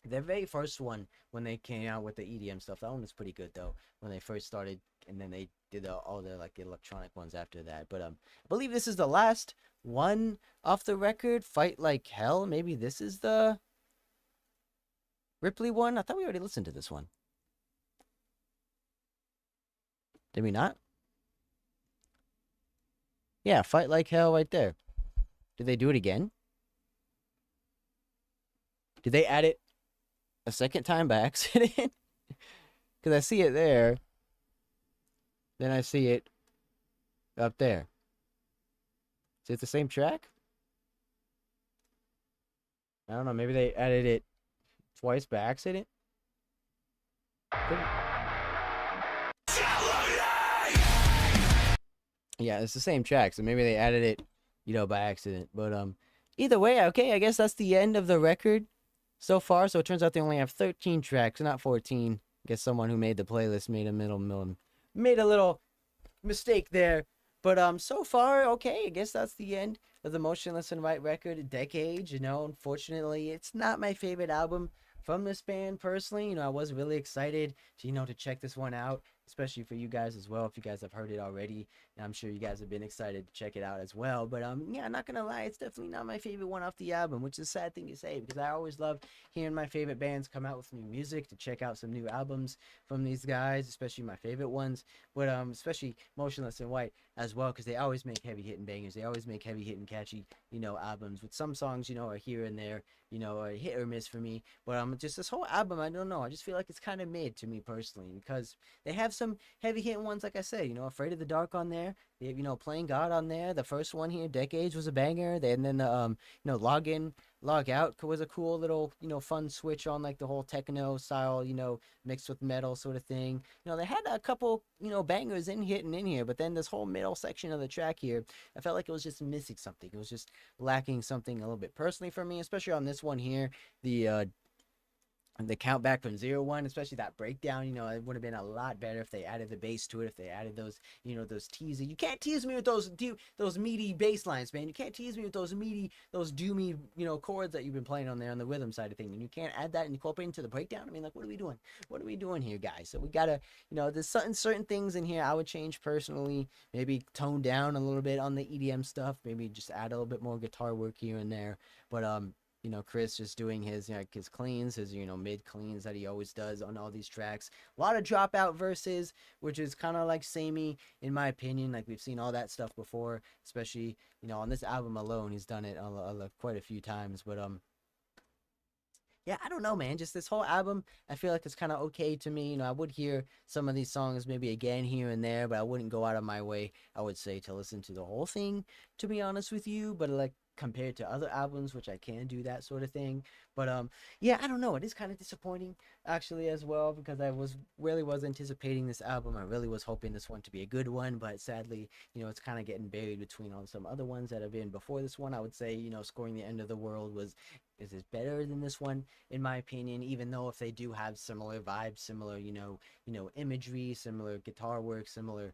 their very first one, when they came out with the EDM stuff, that one was pretty good though, when they first started, and then they did all the like electronic ones after that. But I believe this is the last one off the record, Fight Like Hell. Maybe this is the Ripley one. I thought we already listened to this one. Did we not? Yeah, Fight Like Hell right there. Did they do it again? Did they add it a second time by accident? Because I see it there. Then I see it up there. Is it the same track? I don't know. Maybe they added it twice by accident. Yeah, it's the same track, so maybe they added it, by accident. But either way, okay, I guess that's the end of the record so far. So it turns out they only have 13 tracks, not 14. I guess someone who made the playlist made a little mistake there. But so far, okay, I guess that's the end of the Motionless in White record. Decades, unfortunately, it's not my favorite album from this band personally. I was really excited to check this one out, especially for you guys as well. If you guys have heard it already, and I'm sure you guys have been excited to check it out as well. But yeah, I'm not gonna lie, it's definitely not my favorite one off the album, which is a sad thing to say because I always love hearing my favorite bands come out with new music, to check out some new albums from these guys, especially my favorite ones. But especially Motionless in White as well, because they always make heavy hitting bangers. They always make heavy hitting catchy albums with some songs are here and there, a hit or miss for me. But just this whole album, I don't know, I just feel like it's kind of mid to me personally, because they have some heavy hitting ones, like I said, Afraid of the Dark on there. They have, Playing God on there. The first one here, Decades, was a banger. And then the Log In, Log Out was a cool little, fun switch on like the whole techno style, mixed with metal sort of thing. They had a couple, bangers hitting in here, but then this whole middle section of the track here, I felt like it was just missing something. It was just lacking something a little bit personally for me, especially on this one here. The count back from 0-1, especially that breakdown, it would have been a lot better if they added the bass to it, if they added those, those teasers. You can't tease me with those meaty bass lines, man. You can't tease me with those meaty, those doomy, chords that you've been playing on there on the rhythm side of things. And you can't add that and incorporate into the breakdown. I mean, like, what are we doing? What are we doing here, guys? So we gotta, there's certain things in here I would change personally. Maybe tone down a little bit on the EDM stuff. Maybe just add a little bit more guitar work here and there. But Chris just doing his his cleans, his mid cleans that he always does on all these tracks. A lot of dropout verses, which is kind of like samey in my opinion. Like we've seen all that stuff before, especially on this album alone. He's done it quite a few times. But yeah, I don't know, man. Just this whole album, I feel like it's kind of okay to me. I would hear some of these songs maybe again here and there, but I wouldn't go out of my way, I would say, to listen to the whole thing, to be honest with you. But like, compared to other albums, which I can do that sort of thing. But yeah, I don't know, it is kind of disappointing actually as well, because I really was anticipating this album. I really was hoping this one to be a good one, but sadly, it's kind of getting buried between on some other ones that have been before this one. I would say, Scoring the End of the World is better than this one in my opinion, even though if they do have similar vibes, similar imagery, similar guitar work, similar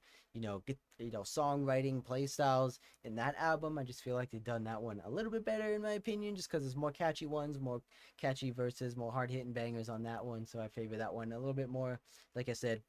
songwriting play styles in that album. I just feel like they've done that one a little bit better in my opinion, just because there's more catchy ones, more catchy verses, more hard-hitting bangers on that one. So I favor that one a little bit more, like I said,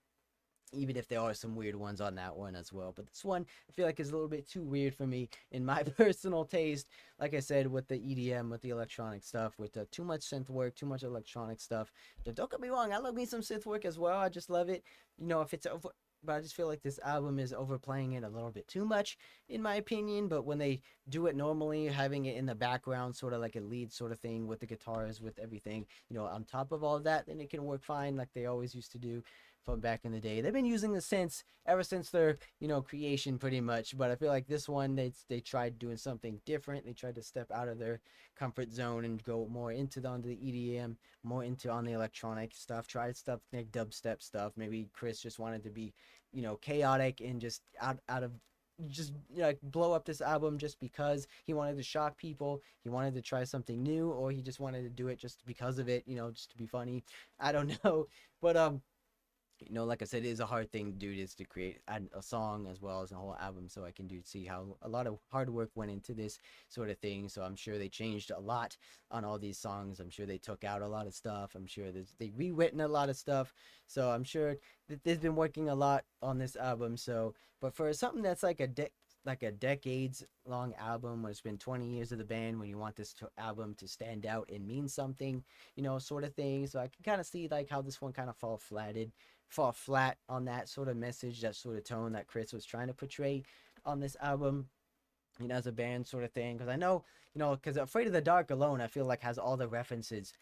even if there are some weird ones on that one as well. But this one, I feel like is a little bit too weird for me in my personal taste. Like I said, with the EDM, with the electronic stuff, with the too much synth work, too much electronic stuff. Don't get me wrong, I love me some synth work as well. I just love it. If it's over, but I just feel like this album is overplaying it a little bit too much, in my opinion. But when they do it normally, having it in the background, sort of like a lead sort of thing with the guitars, with everything, on top of all of that, then it can work fine like they always used to do from back in the day. They've been using the synths ever since their creation pretty much, but I feel like this one they tried doing something different. They tried to step out of their comfort zone and go more onto the EDM, more into on the electronic stuff, tried stuff like dubstep stuff. Maybe Chris just wanted to be chaotic and just out of just blow up this album just because he wanted to shock people, he wanted to try something new, or he just wanted to do it just because of it, just to be funny. I don't know. But like I said, it is a hard thing to do, is to create a song as well as a whole album. So I can see how a lot of hard work went into this sort of thing. So I'm sure they changed a lot on all these songs. I'm sure they took out a lot of stuff. I'm sure they rewritten a lot of stuff. So I'm sure that they've been working a lot on this album. So, but for something that's like a decades long album, when it's been 20 years of the band, when you want this album to stand out and mean something, sort of thing. So I can kind of see like how this one kind of fall flatted fall flat on that sort of message, that sort of tone that Chris was trying to portray on this album, as a band sort of thing. Because I know, because Afraid of the Dark alone, I feel like has all the references,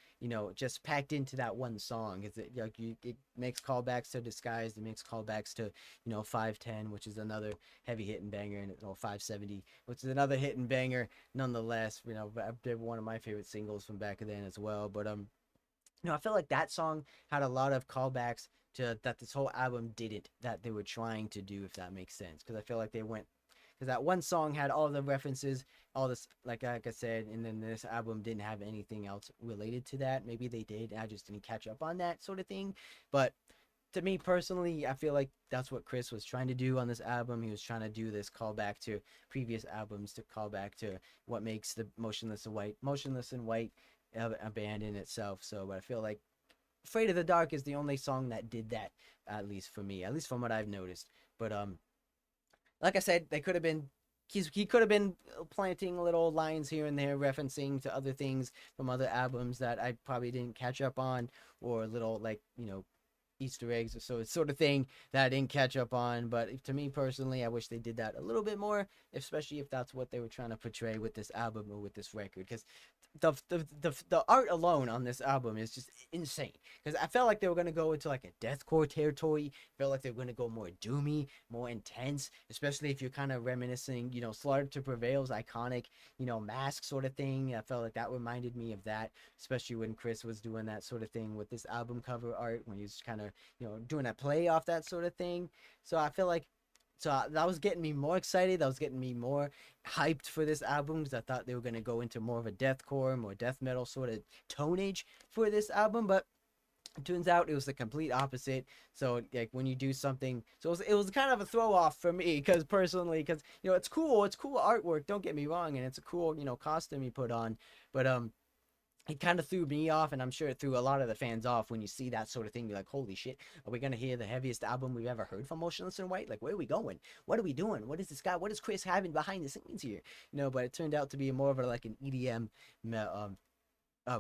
just packed into that one song. It makes callbacks to Disguised, it makes callbacks to, 510, which is another heavy hitting banger, and 570, which is another hitting banger nonetheless. They're one of my favorite singles from back then as well. But I feel like that song had a lot of callbacks to that this whole album didn't, that they were trying to do, if that makes sense. Because I feel like they went, because that one song had all the references, all this, like I said, and then this album didn't have anything else related to that. Maybe they did, I just didn't catch up on that sort of thing. But to me personally, I feel like that's what Chris was trying to do on this album. He was trying to do this callback to previous albums, to call back to what makes the Motionless and White a band in itself. So, but I feel like Afraid of the Dark is the only song that did that, at least for me, at least from what I've noticed. But like I said, they could have been, he could have been planting little lines here and there, referencing to other things from other albums that I probably didn't catch up on, or little, like, Easter eggs or sort of thing that I didn't catch up on. But to me personally, I wish they did that a little bit more, especially if that's what they were trying to portray with this album or with this record. Because the art alone on this album is just insane. Because I felt like they were going to go into like a deathcore territory. Felt like they were going to go more doomy, more intense, especially if you're kind of reminiscing, Slaughter to Prevail's iconic, mask sort of thing. I felt like that reminded me of that, especially when Chris was doing that sort of thing with this album cover art, when he was kind of, doing a play off that sort of thing. So I feel like, that was getting me more excited. That was getting me more hyped for this album, because I thought they were going to go into more of a deathcore, more death metal sort of tonage for this album. But it turns out it was the complete opposite. So, like, when you do something, so it was kind of a throw off for me, because personally, because, it's cool artwork, don't get me wrong, and it's a cool, costume you put on. But it kind of threw me off, and I'm sure it threw a lot of the fans off when you see that sort of thing. You're like, holy shit, are we gonna hear the heaviest album we've ever heard from Motionless in White? Like, where are we going? What are we doing? What is this guy? What is Chris having behind the scenes here? But it turned out to be more of like an EDM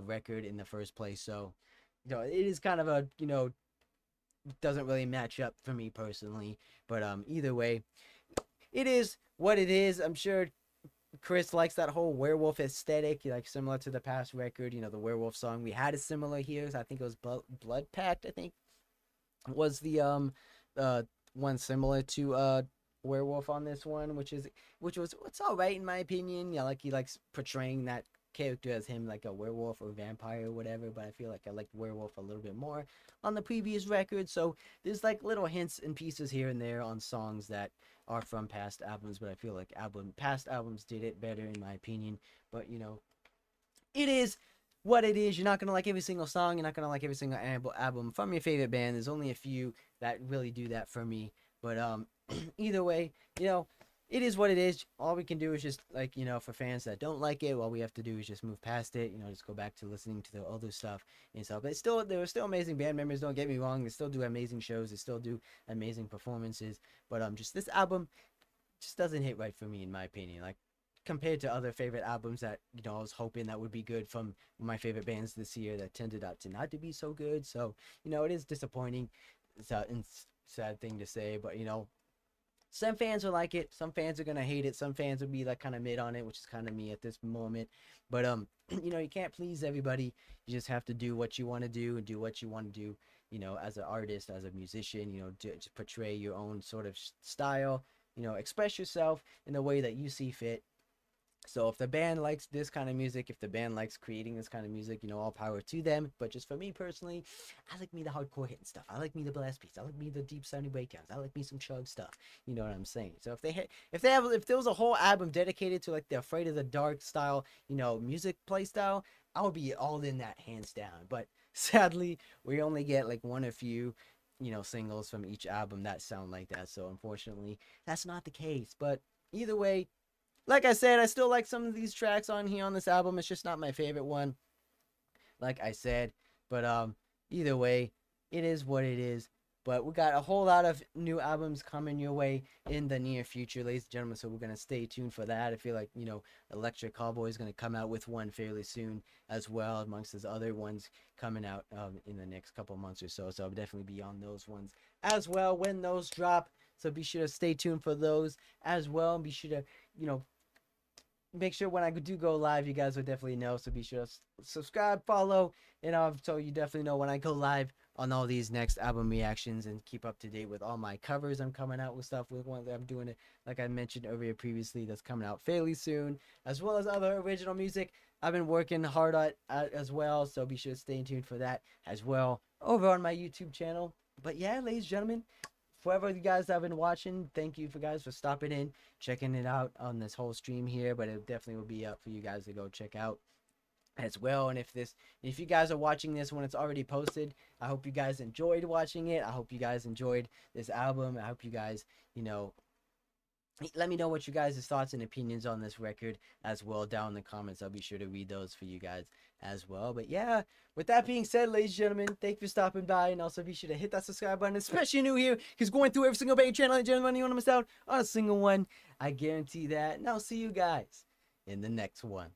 record in the first place. So, it is kind of a, doesn't really match up for me personally. But either way, it is what it is. I'm sure Chris likes that whole werewolf aesthetic, like similar to the past record, the werewolf song. We had a similar here. I think it was Blood Pact, I think was the one similar to werewolf on this one, which was, it's all right in my opinion. Like, he likes portraying that character as him like a werewolf or vampire or whatever, but I feel like I liked werewolf a little bit more on the previous record. So there's like little hints and pieces here and there on songs that are from past albums, but I feel like past albums did it better in my opinion. But it is what it is. You're not gonna like every single song, you're not gonna like every single album from your favorite band. There's only a few that really do that for me. But either way, it is what it is. All we can do is just, like, for fans that don't like it, all we have to do is just move past it, just go back to listening to the other stuff and stuff. But there were still amazing band members, don't get me wrong. They still do amazing shows, they still do amazing performances. But just this album just doesn't hit right for me, in my opinion. Like, compared to other favorite albums that, I was hoping that would be good from my favorite bands this year, that tended out to not to be so good. So, it is disappointing. It's a sad thing to say, but, some fans will like it, some fans are gonna hate it, some fans will be like kind of mid on it, which is kind of me at this moment. But you can't please everybody. You just have to do what you want to do and do what you want to do, as an artist, as a musician, to portray your own sort of style, express yourself in the way that you see fit. So if the band likes this kind of music, if the band likes creating this kind of music, all power to them. But just for me personally, I like me the hardcore hitting stuff. I like me the blast beats. I like me the deep sounding breakdowns. I like me some chug stuff. You know what I'm saying? So if there was a whole album dedicated to like the Afraid of the Dark style, music play style, I would be all in that, hands down. But sadly, we only get like one or few, singles from each album that sound like that. So unfortunately, that's not the case. But either way, like I said, I still like some of these tracks on here on this album. It's just not my favorite one, like I said. But either way, it is what it is. But we got a whole lot of new albums coming your way in the near future, ladies and gentlemen. So we're gonna stay tuned for that. I feel like, you know, Electric Cowboy is gonna come out with one fairly soon as well, amongst his other ones coming out in the next couple months or so. So I'll definitely be on those ones as well when those drop. So be sure to stay tuned for those as well. And be sure to, you know, make sure when I do go live, you guys will definitely know. So be sure to subscribe, follow, and so you definitely know when I go live on all these next album reactions, and keep up to date with all my covers. I'm coming out with stuff with one that I'm doing it, like I mentioned earlier previously, that's coming out fairly soon, as well as other original music I've been working hard at as well. So be sure to stay tuned for that as well over on my YouTube channel. But yeah, ladies and gentlemen, whoever you guys have been watching, thank you for guys for stopping in, checking it out on this whole stream here. But it definitely will be up for you guys to go check out as well. And if you guys are watching this when it's already posted, I hope you guys enjoyed watching it. I hope you guys enjoyed this album. I hope you guys, you know, let me know what you guys' thoughts and opinions on this record as well down in the comments. I'll be sure to read those for you guys as well. But yeah, with that being said, ladies and gentlemen, thank you for stopping by, and also be sure to hit that subscribe button, especially new here, because going through every single big channel, ladies and gentlemen, you want to miss out on a single one, I guarantee that. And I'll see you guys in the next one.